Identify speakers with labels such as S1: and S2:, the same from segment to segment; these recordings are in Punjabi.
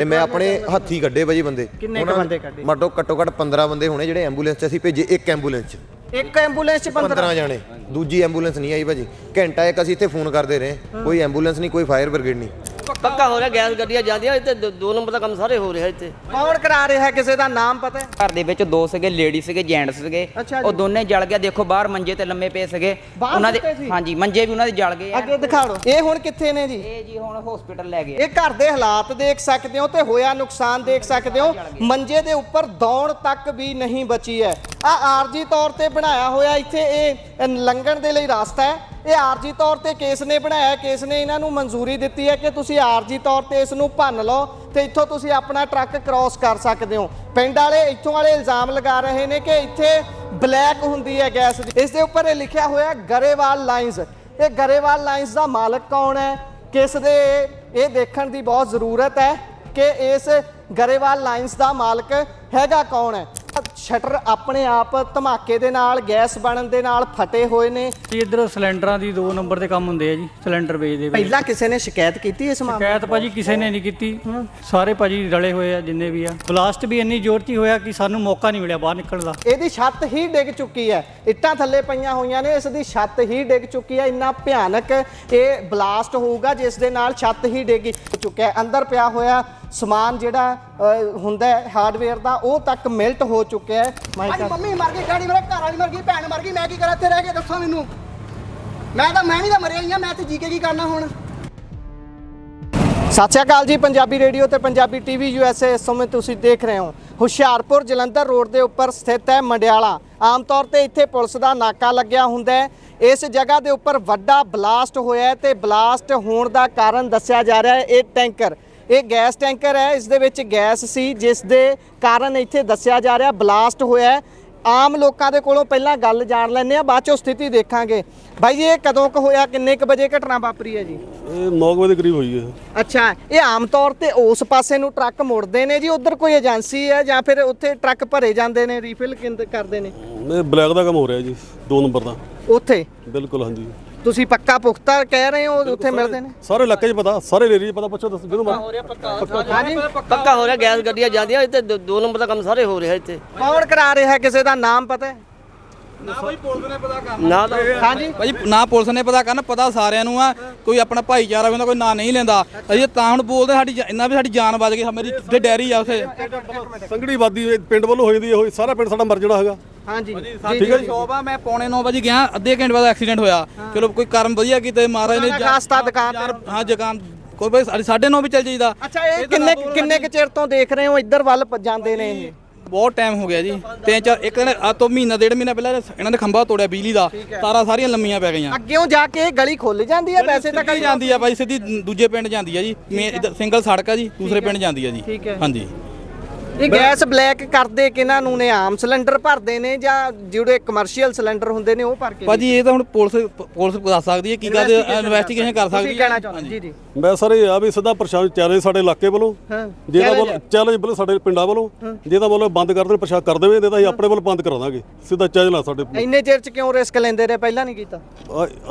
S1: ਤੇ ਮੈਂ ਆਪਣੇ ਹੱਥੀ ਕੱਢੇ ਭਾਜੀ ਬੰਦੇ।
S2: ਕਿੰਨੇ ਕ ਬੰਦੇ ਕੱਢੇ?
S1: ਘੱਟੋ ਘੱਟ 15 ਬੰਦੇ ਹੋਣੇ ਜਿਹੜੇ ਐਂਬੂਲੈਂਸ 'ਚ ਅਸੀਂ ਭੇਜੇ। ਇੱਕ ਐਂਬੂਲੈਂਸ 'ਚ 15 ਜਾਣੇ। ਦੂਜੀ ਐਂਬੂਲੈਂਸ ਨਹੀਂ ਆਈ ਭਾਜੀ। ਘੰਟਾ ਇੱਕ ਅਸੀਂ ਇੱਥੇ ਫੋਨ ਕਰਦੇ ਰਹੇ, ਕੋਈ ਐਂਬੂਲੈਂਸ ਨਹੀਂ, ਕੋਈ ਫਾਇਰ ਬ੍ਰਿਗੇਡ ਨਹੀਂ।
S3: ਪੱਕਾ ਹੋ ਰਿਹਾ, ਗੈਸ ਗੱਡੀਆਂ ਜਾਂਦੀਆਂ ਇੱਥੇ 2 ਨੰਬਰ ਦਾ ਕੰਮ ਸਾਰੇ ਹੋ ਰਿਹਾ ਇੱਥੇ।
S2: ਕੌਣ ਕਰਾ ਰਿਹਾ ਹੈ? ਕਿਸੇ ਦਾ ਨਾਮ ਪਤਾ ਹੈ?
S4: ਘਰ ਦੇ ਵਿੱਚ 2 ਸੀਗੇ, ਲੇਡੀ ਸੀਗੇ, ਜੈਂਟਸ ਸੀਗੇ। ਉਹ ਦੋਨੇ ਜਲ ਗਿਆ। ਦੇਖੋ ਬਾਹਰ ਮੰਜੇ ਤੇ ਲੰਮੇ ਪਏ ਸੀਗੇ ਉਹਨਾਂ ਦੇ। ਹਾਂਜੀ, ਮੰਜੇ ਵੀ ਉਹਨਾਂ ਦੇ ਜਲ ਗਏ।
S2: ਅੱਗੇ ਦਿਖਾ ਦਿਓ। ਇਹ ਹੁਣ ਕਿੱਥੇ ਨੇ ਜੀ?
S4: ਇਹ ਜੀ ਹੁਣ ਹਸਪੀਟਲ ਲੈ ਗਏ।
S2: ਇਹ ਘਰ ਦੇ ਹਾਲਾਤ ਦੇਖ ਸਕਦੇ ਹੋ ਤੇ ਹੋਇਆ ਨੁਕਸਾਨ ਦੇਖ ਸਕਦੇ ਹੋ। ਮੰਜੇ ਦੇ ਉੱਪਰ ਦੌਣ ਤੱਕ ਵੀ ਨਹੀਂ ਬਚੀ ਹੈ। ਆ ਆਰਜੀ ਤੌਰ ਤੇ ਬਣਾਇਆ ਹੋਇਆ ਇੱਥੇ ਇਹ ਲੰਘਣ ਦੇ ਲਈ ਰਸਤਾ ਹੈ। ਇਹ ਆਰਜੀ ਤੌਰ ਤੇ ਕੇਸ ਨੇ ਬਣਾਇਆ। ਕੇਸ ਨੇ ਇਹਨਾਂ ਨੂੰ ਮਨਜ਼ੂਰੀ ਦਿੱਤੀ ਹੈ ਕਿ ਤੁਸੀਂ ਆਰਜੀ ਤੌਰ ਤੇ ਇਸ ਨੂੰ ਭੰਨ ਲਓ ਤੇ ਇੱਥੋਂ ਤੁਸੀਂ ਆਪਣਾ ਟਰੱਕ ਕ੍ਰਾਸ ਕਰ ਸਕਦੇ ਹੋ। ਪਿੰਡ ਵਾਲੇ ਇੱਥੋਂ ਵਾਲੇ ਇਲਜ਼ਾਮ ਲਗਾ ਰਹੇ ਨੇ ਕਿ ਇੱਥੇ ਬਲੈਕ ਹੁੰਦੀ ਹੈ ਗੈਸ ਦੀ। ਇਸ ਦੇ ਉੱਪਰ ਇਹ ਲਿਖਿਆ ਹੋਇਆ ਗਰੇਵਾਲ ਲਾਈਨਸ। ਇਹ ਗਰੇਵਾਲ ਲਾਈਨਸ ਦਾ ਮਾਲਕ ਕੌਣ ਹੈ, ਕਿਸ ਦੇ, ਇਹ ਦੇਖਣ ਦੀ ਬਹੁਤ ਜ਼ਰੂਰਤ ਹੈ ਕਿ ਇਸ ਗਰੇਵਾਲ ਲਾਈਨਸ ਦਾ ਮਾਲਕ ਹੈਗਾ ਕੌਣ ਹੈ। ਸ਼ਟਰ ਆਪਣੇ ਆਪ ਧਮਾਕੇ ਦੇ ਨਾਲ, ਗੈਸ ਬਣਨ ਦੇ ਨਾਲ ਫਟੇ ਹੋਏ ਨੇ।
S5: ਇੱਧਰ ਸਿਲੰਡਰਾਂ ਦੀ 2 ਨੰਬਰ ਦੇ ਕੰਮ ਹੁੰਦੇ ਆ ਜੀ, ਸਿਲੰਡਰ ਵੇਚਦੇ।
S2: ਪਹਿਲਾਂ ਕਿਸੇ ਨੇ ਸ਼ਿਕਾਇਤ ਕੀਤੀ ਇਸ ਮਾਮਲੇ?
S5: ਸ਼ਿਕਾਇਤ ਭਾਜੀ ਕਿਸੇ ਨੇ ਨਹੀਂ ਕੀਤੀ। ਸਾਰੇ ਭਾਜੀ ਰਲੇ ਹੋਏ ਆ ਜਿੰਨੇ ਵੀ ਆ। ਬਲਾਸਟ ਵੀ ਇੰਨੀ ਜ਼ੋਰ 'ਚ ਹੀ ਹੋਇਆ ਕਿ ਸਾਨੂੰ ਮੌਕਾ ਨਹੀਂ ਮਿਲਿਆ ਬਾਹਰ ਨਿਕਲਣ ਦਾ।
S2: ਇਹਦੀ ਛੱਤ ਹੀ ਡਿੱਗ ਚੁੱਕੀ ਹੈ, ਇੱਟਾਂ ਥੱਲੇ ਪਈਆਂ ਹੋਈਆਂ ਨੇ, ਇਸ ਦੀ ਛੱਤ ਹੀ ਡਿੱਗ ਚੁੱਕੀ ਹੈ। ਇੰਨਾ ਭਿਆਨਕ ਇਹ ਬਲਾਸਟ ਹੋਊਗਾ ਜਿਸ ਦੇ ਨਾਲ ਛੱਤ ਹੀ ਡਿੱਗ ਚੁੱਕਿਆ ਹੈ। ਅੰਦਰ ਪਿਆ ਹੋਇਆ ਸਮਾਨ ਜਿਹੜਾ ਹੁੰਦਾ ਹਾਰਡਵੇਅਰ ਦਾ, ਉਹ ਤੱਕ ਮਿਲਟ ਹੋ ਚੁੱਕਿਆ ਹੈ।
S6: ਮੰਮੀ ਮਰ ਗਈ, ਡੈਡੀ ਮੇਰਾ, ਘਰ ਵਾਲੀ ਮਰ ਗਈ, ਭੈਣ ਮਰ ਗਈ, ਮੈਂ ਕੀ ਕਰਾਂ ਇੱਥੇ ਰਹਿ ਕੇ? ਦੱਸੋ ਮੈਨੂੰ। ਮੈਂ ਵੀ ਤਾਂ ਮਰਿਆ ਹੀ ਆ, ਮੈਂ ਇੱਥੇ ਜੀ ਕੇ ਕੀ ਕਰਨਾ ਹੁਣ?
S2: ਸਤਿ ਸ਼੍ਰੀ ਅਕਾਲ ਜੀ। ਪੰਜਾਬੀ ਰੇਡੀਓ ਤੇ ਪੰਜਾਬੀ ਟੀਵੀ USA ਇਸ ਸਮੇਂ ਤੁਸੀਂ ਦੇਖ ਰਹੇ ਹੋ। ਹੁਸ਼ਿਆਰਪੁਰ ਜਲੰਧਰ ਰੋਡ ਦੇ ਉੱਪਰ ਸਥਿਤ ਹੈ ਮੰਡਿਆਲਾ। ਆਮ ਤੌਰ ਤੇ ਇੱਥੇ ਪੁਲਿਸ ਦਾ ਨਾਕਾ ਲੱਗਿਆ ਹੁੰਦਾ ਹੈ। ਇਸ ਜਗ੍ਹਾ ਦੇ ਉੱਪਰ ਵੱਡਾ ਬਲਾਸਟ ਹੋਇਆ ਹੈ ਤੇ ਬਲਾਸਟ ਹੋਣ ਦਾ ਕਾਰਨ ਦੱਸਿਆ ਜਾ ਰਿਹਾ ਹੈ ਇਹ ਟੈਂਕਰ, ਇਹ ਗੈਸ ਟੈਂਕਰ ਹੈ। ਇਸ ਦੇ ਵਿੱਚ ਗੈਸ ਸੀ ਜਿਸ ਦੇ ਕਾਰਨ ਇੱਥੇ ਦੱਸਿਆ ਜਾ ਰਿਹਾ ਬਲਾਸਟ ਹੋਇਆ। ਆਮ ਲੋਕਾਂ ਦੇ ਕੋਲੋਂ ਪਹਿਲਾਂ ਗੱਲ ਜਾਣ ਲੈਂਦੇ ਆ, ਬਾਅਦ ਚੋਂ ਸਥਿਤੀ ਦੇਖਾਂਗੇ। ਬਾਈ ਜੀ, ਇਹ ਕਦੋਂ ਕੁ ਹੋਇਆ, ਕਿੰਨੇ ਕੁ ਵਜੇ ਘਟਨਾ ਵਾਪਰੀ ਹੈ ਜੀ?
S7: ਇਹ 9 ਵਜੇ ਦੇ ਕਰੀਬ ਹੋਈ ਹੈ।
S2: ਅੱਛਾ, ਇਹ ਆਮ ਤੌਰ ਤੇ ਉਸ ਪਾਸੇ ਨੂੰ ਟਰੱਕ ਮੁੜਦੇ ਨੇ ਜੀ, ਉਧਰ ਕੋਈ ਏਜੰਸੀ ਹੈ ਜਾਂ ਫਿਰ ਉੱਥੇ ਟਰੱਕ ਭਰੇ ਜਾਂਦੇ ਨੇ, ਰੀਫਿਲ ਕਰਦੇ ਨੇ?
S7: ਇਹ ਬਲੈਕ ਦਾ ਕੰਮ ਹੋ ਰਿਹਾ ਜੀ, 2 ਨੰਬਰ ਦਾ।
S2: ਉੱਥੇ
S7: ਬਿਲਕੁਲ ਹਾਂਜੀ।
S2: ਤੁਸੀਂ ਪੱਕਾ ਪੁਖਤਾ ਕਹਿ ਰਹੇ ਹੋ ਉੱਥੇ ਮਿਲਦੇ ਨੇ?
S7: ਸਾਰੇ ਇਲਾਕੇ 'ਚ ਪਤਾ, ਸਾਰੇ ਏਰੀਏ 'ਚ ਪਤਾ। ਪੁੱਛੋ ਦੱਸ ਜਿਹਨੂੰ
S3: ਪੱਕਾ ਹੋ ਰਿਹਾ, ਗੈਸ ਗੱਡੀਆਂ ਜਾਂਦੀਆਂ ਇੱਥੇ 2 ਨੰਬਰ ਦਾ ਕੰਮ ਸਾਰੇ ਹੋ ਰਿਹਾ ਇੱਥੇ।
S2: ਕੌਣ ਕਰਾ ਰਿਹਾ ਹੈ? ਕਿਸੇ ਦਾ ਨਾਮ ਪਤਾ ਹੈ?
S3: ਨਾ ਤਾਂ
S2: ਹਾਂਜੀ
S8: ਭਾਜੀ, ਨਾ ਪੁਲਿਸ ਨੇ ਪਤਾ ਕਰਨਾ, ਪਤਾ ਸਾਰਿਆਂ ਨੂੰ ਆ। ਕੋਈ ਆਪਣਾ ਭਾਈਚਾਰਾ ਵੀ ਹੁੰਦਾ, ਕੋਈ ਨਾਂ ਨਹੀਂ ਲੈਂਦਾ। ਅਸੀਂ ਤਾਂ ਹੁਣ ਬੋਲਦੇ ਸਾਡੀ ਇੰਨਾ ਵੀ ਸਾਡੀ ਜਾਨ ਬਚ ਗਈ। ਮੇਰੀ ਉੱਥੇ ਡੈਰੀ ਆ ਉੱਥੇ
S7: ਸੰਗੜੀ ਵਾਦੀ ਪਿੰਡ ਵੱਲੋਂ ਹੋ ਜਾਂਦੀ ਹੈ, ਸਾਰਾ ਪਿੰਡ ਸਾਡਾ ਮਰ ਜਾਣਾ ਹੈਗਾ।
S2: ਹਾਂਜੀ
S8: ਠੀਕ ਹੈ ਜੀ। ਸ਼ੋਪ ਆ, ਮੈਂ ਪੌਣੇ 9 ਵਜੇ ਗਿਆ, ਅੱਧੇ ਘੰਟੇ ਬਾਅਦ ਐਕਸੀਡੈਂਟ ਹੋਇਆ। ਚਲੋ ਕੋਈ ਕਰਮ ਵਧੀਆ ਕੀਤੇ ਮਹਾਰਾਜ ਨੇ।
S2: ਖਾਸਤਾ ਦੁਕਾਨ ਤੇ?
S8: ਹਾਂ, ਦੁਕਾਨ ਕੋਈ ਭਾਈ 9:30 ਵੀ ਚੱਲ ਜਾਈਦਾ।
S2: ਅੱਛਾ, ਇਹ ਕਿੰਨੇ ਕੁ ਚਿਰ ਤੋਂ ਦੇਖ ਰਹੇ ਹੋ ਇੱਧਰ ਵੱਲ ਜਾਂਦੇ ਨੇ ਇਹ?
S8: ਬਹੁਤ ਟਾਈਮ ਹੋ ਗਿਆ ਜੀ, 3-4 ਇੱਕ ਦਿਨ ਆ ਤੋਂ ਮਹੀਨਾ 1.5 ਮਹੀਨਾ ਪਹਿਲਾਂ ਇਹਨਾਂ ਨੇ ਖੰਭਾ ਤੋੜਿਆ ਬਿਜਲੀ ਦਾ, ਤਾਰਾਂ ਸਾਰੀਆਂ ਲੰਮੀਆਂ ਪੈ ਗਈਆਂ।
S2: ਅੱਗਿਓਂ ਜਾ ਕੇ ਗਲੀ ਖੁੱਲ ਜਾਂਦੀ ਹੈ? ਵੈਸੇ ਤਾਂ
S8: ਜਾਂਦੀ ਆ ਬਾਈ, ਸਿੱਧੀ ਦੂਜੇ ਪਿੰਡ ਜਾਂਦੀ ਆ ਜੀ। ਸਿੰਗਲ ਸੜਕ ਆ ਜੀ, ਦੂਸਰੇ ਪਿੰਡ ਜਾਂਦੀ ਆ ਜੀ। ਹਾਂਜੀ।
S2: ਇਹ ਗੈਸ ਬਲੈਕ ਕਰਦੇ ਕਿਹਨਾਂ ਨੂੰ ਨੇ? ਆਮ ਸਿਲੰਡਰ ਭਰਦੇ ਨੇ ਜਾਂ ਜਿਹੜੇ ਕਮਰਸ਼ੀਅਲ ਸਿਲੰਡਰ ਹੁੰਦੇ ਨੇ ਉਹ ਭਰ ਕੇ?
S8: ਭਾਜੀ ਇਹ ਤਾਂ ਹੁਣ ਪੁਲਿਸ ਦੱਸ ਸਕਦੀ ਹੈ ਕੀ ਕਰਦੇ, ਇਨਵੈਸਟੀਗੇਸ਼ਨ ਕਰ ਸਕਦੀ ਹੈ।
S2: ਜੀ ਜੀ।
S7: ਮੈਂ ਸਰ ਇਹ ਆ ਵੀ ਸਿੱਧਾ ਪ੍ਰਸ਼ਾਸਨ ਚੈਲੰਜ ਸਾਡੇ ਇਲਾਕੇ ਵੱਲੋਂ, ਜਿਹਦਾ ਵੱਲੋਂ ਚੈਲੰਜ ਵੱਲੋਂ ਸਾਡੇ ਪਿੰਡਾਂ ਵੱਲੋਂ, ਜਿਹਦਾ ਵੱਲੋਂ ਬੰਦ ਕਰ ਦੇਣ ਪ੍ਰਸ਼ਾਸਨ ਕਰ ਦੇਵੇ, ਤਾਂ ਅਸੀਂ ਆਪਣੇ ਵੱਲੋਂ ਬੰਦ ਕਰਾ ਦਾਂਗੇ। ਸਿੱਧਾ ਚੈਲੰਜ ਲਾ ਸਾਡੇ।
S2: ਇੰਨੇ ਚਿਰ ਚ ਕਿਉਂ ਰਿਸਕ ਲੈਂਦੇ ਰਹੇ, ਪਹਿਲਾਂ ਨਹੀਂ ਕੀਤਾ?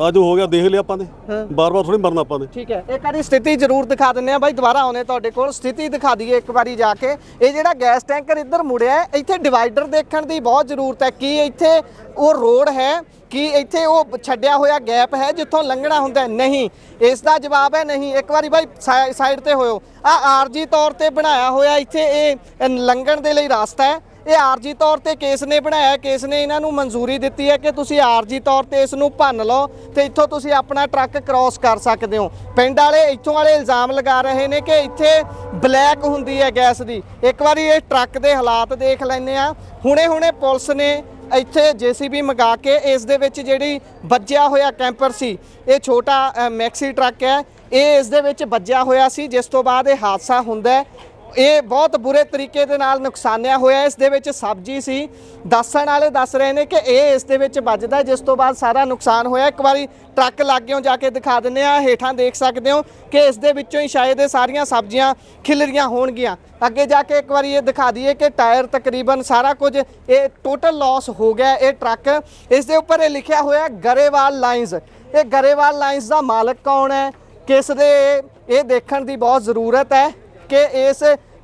S7: ਅੱਜ ਹੋ ਗਿਆ, ਦੇਖ ਲਿਆ ਆਪਾਂ ਨੇ, ਬਾਰ-ਬਾਰ ਥੋੜੀ ਮਰਨਾ ਆਪਾਂ ਨੇ।
S2: ਠੀਕ ਹੈ, ਇੱਕ ਵਾਰੀ ਸਥਿਤੀ ਜ਼ਰੂਰ ਦਿਖਾ ਦਿੰਦੇ ਆ ਬਾਈ, ਦੁਬਾਰਾ ਆਉਨੇ ਤੁਹਾਡੇ ਕੋਲ, ਸਥਿਤੀ ਦਿਖਾ ਦਈਏ ਇੱਕ ਵਾਰੀ ਜਾ ਕੇ। ਇਹ ਜਿਹੜਾ ਗੈਸ ਟੈਂਕਰ ਇੱਧਰ ਮੁੜਿਆ ਹੈ, ਇੱਥੇ ਡਿਵਾਈਡਰ ਦੇਖਣ ਦੀ ਬਹੁਤ ਜ਼ਰੂਰਤ ਹੈ। ਕੀ ਇੱਥੇ ਉਹ ਰੋਡ ਹੈ? ਕੀ ਇੱਥੇ ਉਹ ਛੱਡਿਆ ਹੋਇਆ ਗੈਪ ਹੈ ਜਿੱਥੋਂ ਲੰਘਣਾ ਹੁੰਦਾ? ਨਹੀਂ, ਇਸ ਦਾ ਜਵਾਬ ਹੈ ਨਹੀਂ। ਇੱਕ ਵਾਰੀ ਬਾਈ ਸਾਈਡ ਤੇ ਹੋਇਓ। ਆ ਆਰਜੀ ਤੌਰ ਤੇ ਬਣਾਇਆ ਹੋਇਆ ਇੱਥੇ ਇਹ ਲੰਘਣ ਦੇ ਲਈ ਰਸਤਾ ਹੈ। ਇਹ ਆਰਜੀ ਤੌਰ ਤੇ ਕੇਸ ਨੇ ਬਣਾਇਆ। ਕੇਸ ਨੇ ਇਹਨਾਂ ਨੂੰ ਮਨਜ਼ੂਰੀ ਦਿੱਤੀ ਹੈ ਕਿ ਤੁਸੀਂ ਆਰਜੀ ਤੌਰ ਤੇ ਇਸ ਨੂੰ ਭੰਨ ਲਓ ਤੇ ਇੱਥੋਂ ਤੁਸੀਂ ਆਪਣਾ ਟਰੱਕ ਕ੍ਰਾਸ ਕਰ ਸਕਦੇ ਹੋ। ਪਿੰਡ ਵਾਲੇ ਇੱਥੋਂ ਵਾਲੇ ਇਲਜ਼ਾਮ ਲਗਾ ਰਹੇ ਨੇ ਕਿ ਇੱਥੇ ਬਲੈਕ ਹੁੰਦੀ ਹੈ ਗੈਸ ਦੀ। ਇੱਕ ਵਾਰੀ ਇਹ ਟਰੱਕ ਦੇ ਹਾਲਾਤ ਦੇਖ ਲੈਂਦੇ ਆ। ਹੁਣੇ ਪੁਲਿਸ ਨੇ ਇੱਥੇ JCB ਮੰਗਾ ਕੇ ਇਸ ਦੇ ਵਿੱਚ ਜਿਹੜੀ ਵੱਜਿਆ ਹੋਇਆ ਕੈਂਪਰ ਸੀ, ਇਹ ਛੋਟਾ ਮੈਕਸੀ ਟਰੱਕ ਹੈ, ਇਹ ਇਸ ਦੇ ਵਿੱਚ ਵੱਜਿਆ ਹੋਇਆ ਸੀ, ਜਿਸ ਤੋਂ ਬਾਅਦ ਇਹ ਹਾਦਸਾ ਹੁੰਦਾ ਹੈ। ਇਹ ਬਹੁਤ ਬੁਰੇ ਤਰੀਕੇ ਦੇ ਨਾਲ ਨੁਕਸਾਨਿਆ ਹੋਇਆ। ਇਸ ਦੇ ਵਿੱਚ ਸਬਜ਼ੀ ਸੀ, ਦੱਸਣ ਵਾਲੇ ਦੱਸ ਰਹੇ ਨੇ ਕਿ ਇਹ ਇਸ ਦੇ ਵਿੱਚ ਵੱਜਦਾ, ਜਿਸ ਤੋਂ ਬਾਅਦ ਸਾਰਾ ਨੁਕਸਾਨ ਹੋਇਆ। ਇੱਕ ਵਾਰੀ ਟਰੱਕ ਲਾਗਿਓਂ ਜਾ ਕੇ ਦਿਖਾ ਦਿੰਦੇ ਆ। ਹੇਠਾਂ ਦੇਖ ਸਕਦੇ ਹੋ ਕਿ ਇਸ ਦੇ ਵਿੱਚੋਂ ਹੀ ਸ਼ਾਇਦ ਇਹ ਸਾਰੀਆਂ ਸਬਜ਼ੀਆਂ ਖਿਲਰੀਆਂ ਹੋਣਗੀਆਂ। ਅੱਗੇ ਜਾ ਕੇ ਇੱਕ ਵਾਰੀ ਇਹ ਦਿਖਾ ਦਈਏ ਕਿ ਟਾਇਰ ਤਕਰੀਬਨ ਸਾਰਾ ਕੁਝ ਇਹ ਟੋਟਲ ਲਾਸ ਹੋ ਗਿਆ ਇਹ ਟਰੱਕ। ਇਸ ਦੇ ਉੱਪਰ ਇਹ ਲਿਖਿਆ ਹੋਇਆ ਗਰੇਵਾਲ ਲਾਈਨਸ। ਇਹ ਗਰੇਵਾਲ ਲਾਈਨਸ ਦਾ ਮਾਲਕ ਕੌਣ ਹੈ, ਕਿਸ ਦੇ, ਇਹ ਦੇਖਣ ਦੀ ਬਹੁਤ ਜ਼ਰੂਰਤ ਹੈ ਕਿ ਇਸ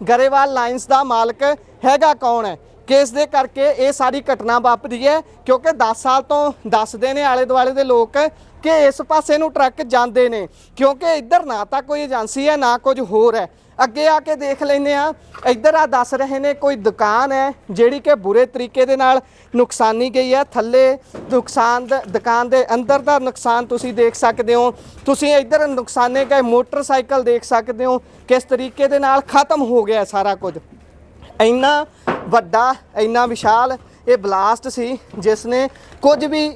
S2: ਗਰੇਵਾਲ ਲਾਈਨਸ ਦਾ ਮਾਲਕ ਹੈਗਾ ਕੌਣ ਹੈ। ਕਿਸ ਦੇ ਕਰਕੇ ਇਹ ਸਾਰੀ ਘਟਨਾ ਵਾਪਰੀ ਹੈ, ਕਿਉਂਕਿ 10 ਸਾਲ ਤੋਂ ਦੱਸਦੇ ਨੇ ਆਲੇ ਦੁਆਲੇ ਦੇ ਲੋਕ ਕਿ ਇਸ ਪਾਸੇ ਨੂੰ ਟਰੱਕ ਜਾਂਦੇ ਨੇ, ਕਿਉਂਕਿ ਇੱਧਰ ਨਾ ਤਾਂ ਕੋਈ ਏਜੰਸੀ ਹੈ ਨਾ ਕੁਝ ਹੋਰ ਹੈ। ਅੱਗੇ ਆ ਕੇ ਦੇਖ ਲੈਂਦੇ ਆ, ਇੱਧਰ ਆ ਦੱਸ ਰਹੇ ਨੇ ਕੋਈ ਦੁਕਾਨ ਹੈ ਜਿਹੜੀ ਕਿ ਬੁਰੇ ਤਰੀਕੇ ਦੇ ਨਾਲ ਨੁਕਸਾਨੀ ਗਈ ਹੈ। ਥੱਲੇ ਨੁਕਸਾਨ ਦੁਕਾਨ ਦੇ ਅੰਦਰ ਦਾ ਨੁਕਸਾਨ ਤੁਸੀਂ ਦੇਖ ਸਕਦੇ ਹੋ। ਤੁਸੀਂ ਇੱਧਰ ਨੁਕਸਾਨੇ ਗਏ ਮੋਟਰਸਾਈਕਲ ਦੇਖ ਸਕਦੇ ਹੋ ਕਿਸ ਤਰੀਕੇ ਦੇ ਨਾਲ ਖਤਮ ਹੋ ਗਿਆ ਸਾਰਾ ਕੁਝ। ਇੰਨਾ ਵੱਡਾ ਇੰਨਾ ਵਿਸ਼ਾਲ ਇਹ ਬਲਾਸਟ ਸੀ ਜਿਸ ਨੇ ਕੁਝ ਵੀ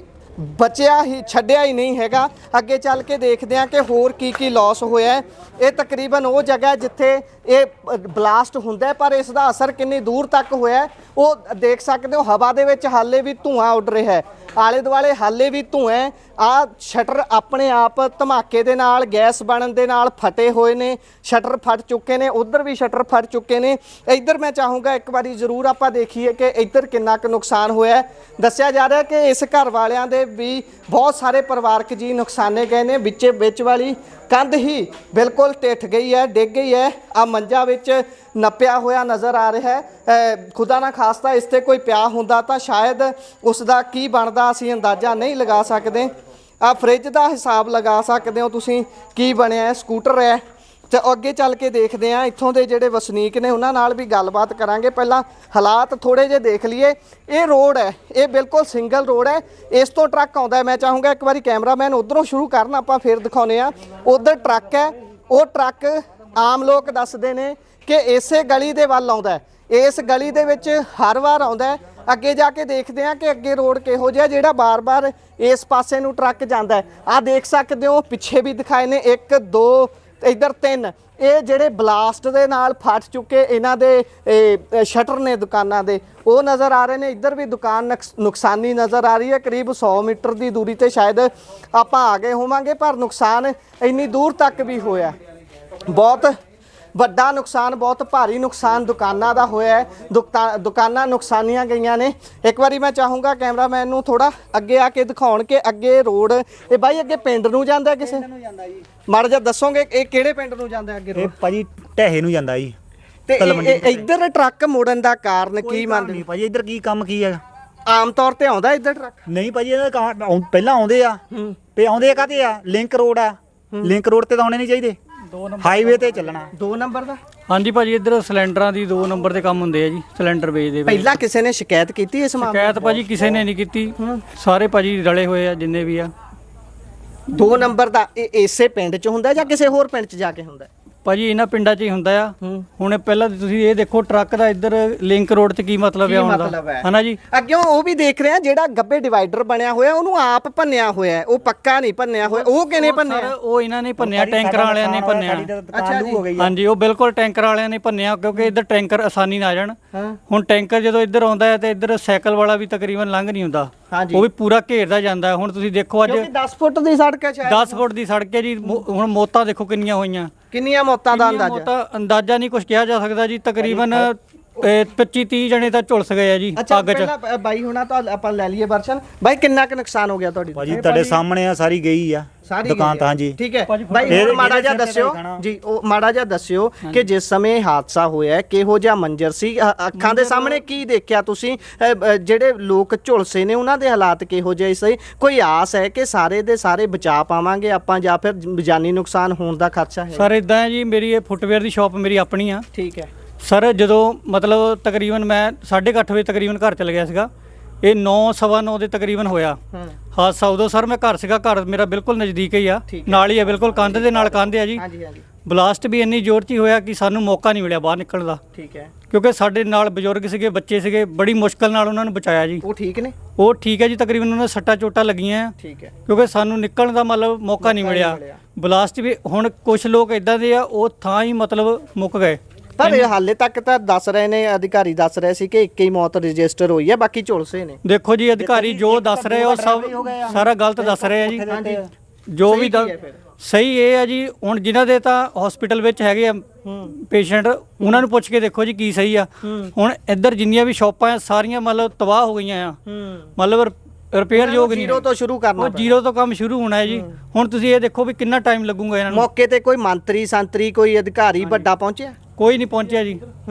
S2: ਬਚਿਆ ਹੀ ਛੱਡਿਆ ਹੀ ਨਹੀਂ ਹੈਗਾ। ਅੱਗੇ ਚੱਲ ਕੇ ਦੇਖਦੇ ਹਾਂ ਕਿ ਹੋਰ ਕੀ ਲਾਸ ਹੋਇਆ ਹੈ। ਇਹ ਤਕਰੀਬਨ ਉਹ ਜਗ੍ਹਾ ਜਿੱਥੇ ਇਹ ਬਲਾਸਟ ਹੁੰਦਾ ਹੈ, ਪਰ ਇਸ ਦਾ ਅਸਰ ਕਿੰਨੀ ਦੂਰ ਤੱਕ ਹੋਇਆ ਉਹ ਦੇਖ ਸਕਦੇ ਹੋ। ਹਵਾ ਦੇ ਵਿੱਚ ਹਾਲੇ ਵੀ ਧੂਆਂ ਉੱਡ ਰਿਹਾ ਹੈ, ਆਲੇ ਦੁਆਲੇ ਹਾਲੇ ਵੀ ਧੂਆਂ। ਆ ਸ਼ਟਰ ਆਪਣੇ ਆਪ ਧਮਾਕੇ ਦੇ ਨਾਲ ਗੈਸ ਬਣਨ ਦੇ ਨਾਲ ਫਟੇ ਹੋਏ ਨੇ, ਸ਼ਟਰ ਫਟ ਚੁੱਕੇ ਨੇ, ਉਧਰ ਵੀ ਸ਼ਟਰ ਫਟ ਚੁੱਕੇ ਨੇ। ਇੱਧਰ ਮੈਂ ਚਾਹੂੰਗਾ ਇੱਕ ਵਾਰੀ ਜ਼ਰੂਰ ਆਪਾਂ ਦੇਖੀਏ ਕਿ ਇੱਧਰ ਕਿੰਨਾ ਕੁ ਨੁਕਸਾਨ ਹੋਇਆ। ਦੱਸਿਆ ਜਾ ਰਿਹਾ ਕਿ ਇਸ ਘਰ ਵਾਲਿਆਂ ਦੇ ਵੀ ਬਹੁਤ ਸਾਰੇ ਪਰਿਵਾਰਕ ਜੀ ਨੁਕਸਾਨੇ ਗਏ ਨੇ। ਵਿੱਚ ਵਾਲੀ ਕੰਧ ਹੀ ਬਿਲਕੁਲ ਟਿੱਠ ਗਈ ਹੈ, ਡਿੱਗ ਗਈ ਹੈ। ਆ ਮੰਜਾ ਵਿੱਚ ਨੱਪਿਆ ਹੋਇਆ ਨਜ਼ਰ ਆ ਰਿਹਾ ਹੈ। ਖੁਦਾ ਨਾ ਖਾਸਤਾ ਇਸ ਤੇ ਕੋਈ ਪਿਆ ਹੁੰਦਾ ਤਾਂ ਸ਼ਾਇਦ ਉਸ ਦਾ ਕੀ ਬਣਦਾ ਅਸੀਂ ਅੰਦਾਜ਼ਾ ਨਹੀਂ ਲਗਾ ਸਕਦੇ। ਆ ਫ੍ਰਿਜ ਦਾ ਹਿਸਾਬ ਲਗਾ ਸਕਦੇ ਹੋ ਤੁਸੀਂ ਕੀ ਬਣਿਆ ਹੈ। ਸਕੂਟਰ ਹੈ ਤੇ ਅੱਗੇ ਚੱਲ ਕੇ ਦੇਖਦੇ ਆ ਇੱਥੋਂ ਦੇ ਜਿਹੜੇ ਵਸਨੀਕ ਨੇ ਉਹਨਾਂ ਨਾਲ ਵੀ ਗੱਲਬਾਤ ਕਰਾਂਗੇ। ਪਹਿਲਾਂ ਹਾਲਾਤ ਥੋੜੇ ਜਿਹੇ ਦੇਖ ਲਈਏ। ਇਹ ਰੋਡ ਹੈ, ਇਹ ਬਿਲਕੁਲ ਸਿੰਗਲ ਰੋਡ ਹੈ, ਇਸ ਤੋਂ ਟਰੱਕ ਆਉਂਦਾ ਹੈ। ਮੈਂ ਚਾਹੂੰਗਾ ਇੱਕ ਵਾਰੀ ਕੈਮਰਾਮੈਨ ਉਧਰੋਂ ਸ਼ੁਰੂ ਕਰਨ, ਆਪਾਂ ਫਿਰ ਦਿਖਾਉਂਦੇ ਆ। ਉਧਰ ਟਰੱਕ ਹੈ, ਉਹ ਟਰੱਕ ਆਮ ਲੋਕ ਦੱਸਦੇ ਨੇ ਕਿ ਇਸੇ ਗਲੀ ਦੇ ਵੱਲ ਆਉਂਦਾ ਹੈ, ਇਸ ਗਲੀ ਦੇ ਵਿੱਚ ਹਰ ਵਾਰ ਆਉਂਦਾ ਹੈ। ਅੱਗੇ ਜਾ ਕੇ ਦੇਖਦੇ ਆ ਕਿ ਅੱਗੇ ਰੋਡ ਕਿਹੋ ਜਿਹਾ ਜਿਹੜਾ ਬਾਰ-ਬਾਰ ਇਸ ਪਾਸੇ ਨੂੰ ਟਰੱਕ ਜਾਂਦਾ ਹੈ। ਆ ਦੇਖ ਸਕਦੇ ਹੋ ਪਿੱਛੇ ਵੀ ਦਿਖਾਏ ਨੇ 1 2 ਇੱਧਰ 3 ਇਹ ਜਿਹੜੇ ਬਲਾਸਟ ਦੇ ਨਾਲ ਫਟ ਚੁੱਕੇ ਇਹਨਾਂ ਦੇ ਸ਼ਟਰ ਨੇ ਦੁਕਾਨਾਂ ਦੇ, ਉਹ ਨਜ਼ਰ ਆ ਰਹੇ ਨੇ। ਇੱਧਰ ਵੀ ਦੁਕਾਨ ਨੁਕਸਾਨੀ ਨਜ਼ਰ ਆ ਰਹੀ ਹੈ। ਕਰੀਬ 100 ਮੀਟਰ ਦੀ ਦੂਰੀ ਤੇ ਸ਼ਾਇਦ ਆਪਾਂ ਆ ਗਏ ਹੋਵਾਂਗੇ, ਪਰ ਨੁਕਸਾਨ ਇੰਨੀ ਦੂਰ ਤੱਕ ਵੀ ਹੋਇਆ। ਬਹੁਤ ਵੱਡਾ ਨੁਕਸਾਨ, ਬਹੁਤ ਭਾਰੀ ਨੁਕਸਾਨ ਦੁਕਾਨਾਂ ਦਾ ਹੋਇਆ ਹੈ। ਦੁਕਾਨਾਂ ਨੁਕਸਾਨੀਆਂ ਗਈਆਂ ਨੇ। ਇੱਕ ਵਾਰੀ ਮੈਂ ਚਾਹੂੰਗਾ ਕੈਮਰਾਮੈਨ ਨੂੰ ਥੋੜਾ ਅੱਗੇ ਆ ਕੇ ਦਿਖਾਉਣ ਕਿ ਅੱਗੇ ਰੋਡ ਇਹ ਬਾਈ ਅੱਗੇ ਪਿੰਡ ਨੂੰ ਜਾਂਦਾ ਕਿਸੇ ਨੂੰ ਜਾਂਦਾ ਜੀ। ਮਾੜਾ ਜਿਹਾ ਦੱਸੋਗੇ ਇਹ ਕਿਹੜੇ ਪਿੰਡ ਨੂੰ ਜਾਂਦਾ ਅੱਗੇ ਰੋਡ?
S9: ਇਹ ਭਾਜੀ ਢਹਿ ਨੂੰ ਜਾਂਦਾ ਜੀ।
S2: ਤੇ ਇੱਧਰ ਟਰੱਕ ਮੋੜਨ ਦਾ ਕਾਰਨ ਕੀ ਮੰਨਦੇ
S9: ਨਹੀਂ ਭਾਜੀ ਇੱਧਰ ਕੀ ਕੰਮ ਕੀ ਹੈ?
S2: ਆਮ ਤੌਰ ਤੇ ਆਉਂਦਾ ਇੱਧਰ ਟਰੱਕ?
S9: ਨਹੀਂ ਭਾਜੀ ਇਹਦਾ ਪਹਿਲਾਂ ਆਉਂਦੇ ਆ ਤੇ ਆਉਂਦੇ ਕਾਹਤੇ ਆ? ਲਿੰਕ ਰੋਡ ਆ, ਲਿੰਕ ਰੋਡ ਤੇ ਤਾਂ ਆਉਣੇ ਨਹੀਂ ਚਾਹੀਦੇ, ਹਾਈਵੇ ਤੇ ਚੱਲਣਾ।
S2: 2 ਨੰਬਰ ਦਾ?
S5: ਹਾਂਜੀ ਭਾਜੀ ਇੱਧਰ ਸਿਲੰਡਰਾਂ ਦੀ 2 ਨੰਬਰ ਦੇ ਕੰਮ ਹੁੰਦੇ ਆ ਜੀ, ਸਿਲੰਡਰ ਵੇਚਦੇ।
S2: ਪਹਿਲਾਂ ਕਿਸੇ ਨੇ ਸ਼ਿਕਾਇਤ ਕੀਤੀ ਇਸ ਮਾਮਲੇ?
S5: ਸ਼ਿਕਾਇਤ ਭਾਜੀ ਕਿਸੇ ਨੇ ਨਹੀਂ ਕੀਤੀ, ਸਾਰੇ ਭਾਜੀ ਰਲੇ ਹੋਏ ਆ ਜਿੰਨੇ ਵੀ ਆ।
S2: 2 ਨੰਬਰ ਦਾ ਇਹ ਇਸੇ ਪਿੰਡ 'ਚ ਹੁੰਦਾ ਜਾਂ ਕਿਸੇ ਹੋਰ ਪਿੰਡ 'ਚ ਜਾ ਕੇ ਹੁੰਦਾ?
S5: ਭਾਜੀ ਇਹਨਾਂ ਪਿੰਡਾਂ 'ਚ ਹੀ ਹੁੰਦਾ ਆ। ਹੁਣ ਪਹਿਲਾਂ ਤੁਸੀਂ ਇਹ ਦੇਖੋ ਟਰੱਕ ਦਾ ਇੱਧਰ ਲਿੰਕ ਰੋਡ 'ਤੇ ਕੀ ਮਤਲਬ ਆ ਆਉਣ ਦਾ, ਹਨਾ ਜੀ।
S2: ਅੱਗਿਓਂ ਉਹ ਵੀ ਦੇਖ ਰਹੇ ਆ ਜਿਹੜਾ ਗੱਬੇ ਡਿਵਾਈਡਰ ਬਣਿਆ ਹੋਇਆ ਉਹਨੂੰ ਆਪ ਭੰਨਿਆ ਹੋਇਆ, ਉਹ ਪੱਕਾ ਨਹੀਂ ਭੰਨਿਆ ਹੋਇਆ। ਉਹ ਕਿਹਨੇ ਭੰਨਿਆ?
S5: ਉਹ ਇਹਨਾਂ ਨੇ ਭੰਨਿਆ, ਟੈਂਕਰਾਂ ਵਾਲਿਆਂ ਨੇ ਭੰਨਿਆ।
S2: ਅੱਛਾ ਜੀ।
S5: ਹਾਂਜੀ ਉਹ ਬਿਲਕੁਲ ਟੈਂਕਰ ਵਾਲਿਆਂ ਨੇ ਭੰਨਿਆ, ਕਿਉਂਕਿ ਇੱਧਰ ਟੈਂਕਰ ਆਸਾਨੀ ਨਾਲ ਆ ਜਾਣ। ਹੁਣ ਟੈਂਕਰ ਜਦੋਂ ਇੱਧਰ ਆਉਂਦਾ ਹੈ ਤੇ ਇੱਧਰ ਸਾਈਕਲ ਵਾਲਾ ਵੀ ਤਕਰੀਬਨ ਲੰਘ ਨਹੀਂ ਹੁੰਦਾ, ਉਹ ਵੀ ਪੂਰਾ ਘੇਰਦਾ ਜਾਂਦਾ। ਹੁਣ ਤੁਸੀਂ ਦੇਖੋ ਅੱਜ
S2: 10 ਫੁੱਟ ਦੀ ਸੜਕ ਹੈ,
S5: 10 ਫੁੱਟ ਦੀ ਸੜਕ ਹੈ ਜੀ। ਹੁਣ ਮੌਤਾਂ ਦੇਖੋ ਕਿੰਨੀਆਂ ਹੋਈਆਂ।
S2: ਕਿੰਨੀਆਂ ਮੌਤਾਂ ਦਾ
S5: ਅੰਦਾਜ਼ਾ ਨਹੀਂ ਕੁਝ ਕਿਹਾ ਜਾ ਸਕਦਾ ਜੀ। ਤਕਰੀਬਨ 25-30 ਜਣੇ ਤਾਂ ਝੁਲਸ ਗਏ ਆ ਜੀ ਅੱਗ 'ਚ।
S2: ਪਹਿਲਾਂ ਬਾਈ ਹੁਣਾਂ ਤਾਂ ਆਪਾਂ ਲੈ ਲਈਏ ਵਰਸ਼ਨ। ਬਾਈ ਕਿੰਨਾ ਕੁ ਨੁਕਸਾਨ ਹੋ ਗਿਆ ਤੁਹਾਡੀ?
S9: ਭਾਜੀ ਤੁਹਾਡੇ ਸਾਹਮਣੇ ਆ, ਸਾਰੀ ਗਈ ਆ ਦੁਕਾਨ ਤਾਂ। ਹਾਂਜੀ
S2: ਠੀਕ ਹੈ ਬਾਈ, ਮਾੜਾ ਜਿਹਾ ਦੱਸਿਓ ਜੀ, ਉਹ ਮਾੜਾ ਜਿਹਾ ਦੱਸਿਓ ਕਿ ਜਿਸ ਸਮੇਂ ਹਾਦਸਾ ਹੋਇਆ ਕਿਹੋ ਜਿਹਾ ਮੰਜ਼ਰ ਸੀ, ਅੱਖਾਂ ਦੇ ਸਾਹਮਣੇ ਕੀ ਦੇਖਿਆ ਤੁਸੀਂ? ਜਿਹੜੇ ਲੋਕ ਝੁਲਸੇ ਨੇ ਉਹਨਾਂ ਦੇ ਹਾਲਾਤ ਕਿਹੋ ਜਿਹੇ ਸੀ? ਕੋਈ ਆਸ ਹੈ ਕਿ ਸਾਰੇ ਦੇ ਸਾਰੇ ਬਚਾ ਪਾਵਾਂਗੇ ਆਪਾਂ ਜਾਂ ਫਿਰ ਜਾਨੀ ਨੁਕਸਾਨ ਹੋਣ ਦਾ ਖਦਸ਼ਾ ਹੈ?
S5: ਸਰ ਇਦਾਂ ਹੈ ਜੀ, ਮੇਰੀ ਇਹ ਫੁੱਟਵੇਅਰ ਦੀ ਸ਼ਾਪ ਮੇਰੀ ਆਪਣੀ ਆ।
S2: ਠੀਕ ਹੈ
S5: ਸਰ, ਜਦੋਂ ਮਤਲਬ ਤਕਰੀਬਨ ਮੈਂ 8:30 ਵਜੇ ਤਕਰੀਬਨ ਘਰ ਚਲ ਗਿਆ ਸੀਗਾ। ਇਹ 9:15 ਦੇ ਤਕਰੀਬਨ ਹੋਇਆ ਹਾਦਸਾ। ਉਦੋਂ ਸਰ ਮੈਂ ਘਰ ਸੀਗਾ, ਘਰ ਮੇਰਾ ਬਿਲਕੁਲ ਨਜ਼ਦੀਕ ਹੀ ਆ, ਨਾਲ ਹੀ ਆ, ਬਿਲਕੁਲ ਕੰਧ ਦੇ ਨਾਲ ਕੰਧ ਆ ਜੀ। ਬਲਾਸਟ ਵੀ ਇੰਨੀ ਜ਼ੋਰ 'ਚ ਹੋਇਆ ਕਿ ਸਾਨੂੰ ਮੌਕਾ ਨਹੀਂ ਮਿਲਿਆ ਬਾਹਰ ਨਿਕਲਣ ਦਾ।
S2: ਠੀਕ ਹੈ,
S5: ਕਿਉਂਕਿ ਸਾਡੇ ਨਾਲ ਬਜ਼ੁਰਗ ਸੀਗੇ, ਬੱਚੇ ਸੀਗੇ, ਬੜੀ ਮੁਸ਼ਕਲ ਨਾਲ ਉਹਨਾਂ ਨੂੰ ਬਚਾਇਆ ਜੀ।
S2: ਉਹ ਠੀਕ ਨੇ?
S5: ਉਹ ਠੀਕ ਹੈ ਜੀ, ਤਕਰੀਬਨ ਉਹਨਾਂ ਨੂੰ ਸੱਟਾਂ ਚੋਟਾਂ ਲੱਗੀਆਂ।
S2: ਠੀਕ ਹੈ,
S5: ਕਿਉਂਕਿ ਸਾਨੂੰ ਨਿਕਲਣ ਦਾ ਮਤਲਬ ਮੌਕਾ ਨਹੀਂ ਮਿਲਿਆ। ਬਲਾਸਟ ਵੀ ਹੁਣ ਕੁਝ ਲੋਕ ਇਦਾਂ ਦੇ ਆ, ਉਹ ਥਾਂ ਹੀ ਮਤਲਬ ਮੁੱਕ ਗਏ।
S2: ਪਰ ਹਾਲੇ ਤੱਕ ਤਾਂ ਦੱਸ ਰਹੇ ਨੇ, ਅਧਿਕਾਰੀ ਦੱਸ ਰਹੇ ਸੀ ਕਿ 1 ਹੀ ਮੌਤ ਰਜਿਸਟਰ ਹੋਈ ਹੈ, ਬਾਕੀ ਝੁਲਸੇ ਨੇ।
S5: ਦੇਖੋ ਜੀ, ਅਧਿਕਾਰੀ ਜੋ ਦੱਸ ਰਹੇ ਉਹ ਸਭ ਸਾਰਾ ਗਲਤ ਦੱਸ ਰਹੇ ਆ ਜੀ। ਜੋ ਵੀ ਸਹੀ ਇਹ ਆ ਜੀ। ਹੁਣ ਜਿਨ੍ਹਾਂ ਦੇ ਤਾਂ ਹਸਪੀਟਲ ਵਿੱਚ ਹੈਗੇ ਆ ਪੇਸ਼ੈਂਟ, ਉਹਨਾਂ ਨੂੰ ਪੁੱਛ ਕੇ ਦੇਖੋ ਜੀ ਕੀ ਸਹੀ ਆ। ਹੁਣ ਇੱਧਰ ਜਿੰਨੀਆਂ ਵੀ ਸ਼ਾਪਾਂ ਆ ਸਾਰੀਆਂ ਮਤਲਬ ਤਬਾਹ ਹੋ ਗਈਆਂ ਆ। ਮਤਲਬ ਰਿਪੇਅਰ ਯੋਗ ਨਹੀਂ
S2: ਜ਼ੀਰੋ ਤੋਂ ਸ਼ੁਰੂ ਕਰਨਾ
S5: ਉਹ ਜ਼ੀਰੋ ਤੋਂ ਕੰਮ ਸ਼ੁਰੂ ਹੋਣਾ ਹੈ ਜੀ। ਹੁਣ ਤੁਸੀਂ ਇਹ ਦੇਖੋ ਵੀ ਕਿੰਨਾ ਟਾਈਮ ਲੱਗੂਗਾ ਇਹਨਾਂ ਨੂੰ।
S2: ਮੌਕੇ ਤੇ ਕੋਈ ਮੰਤਰੀ ਸੰਤਰੀ ਕੋਈ ਅਧਿਕਾਰੀ ਵੱਡਾ ਪਹੁੰਚਿਆ?
S5: ਕੋਈ ਨਹੀਂ ਪਹੁੰਚਿਆ ਜੀ।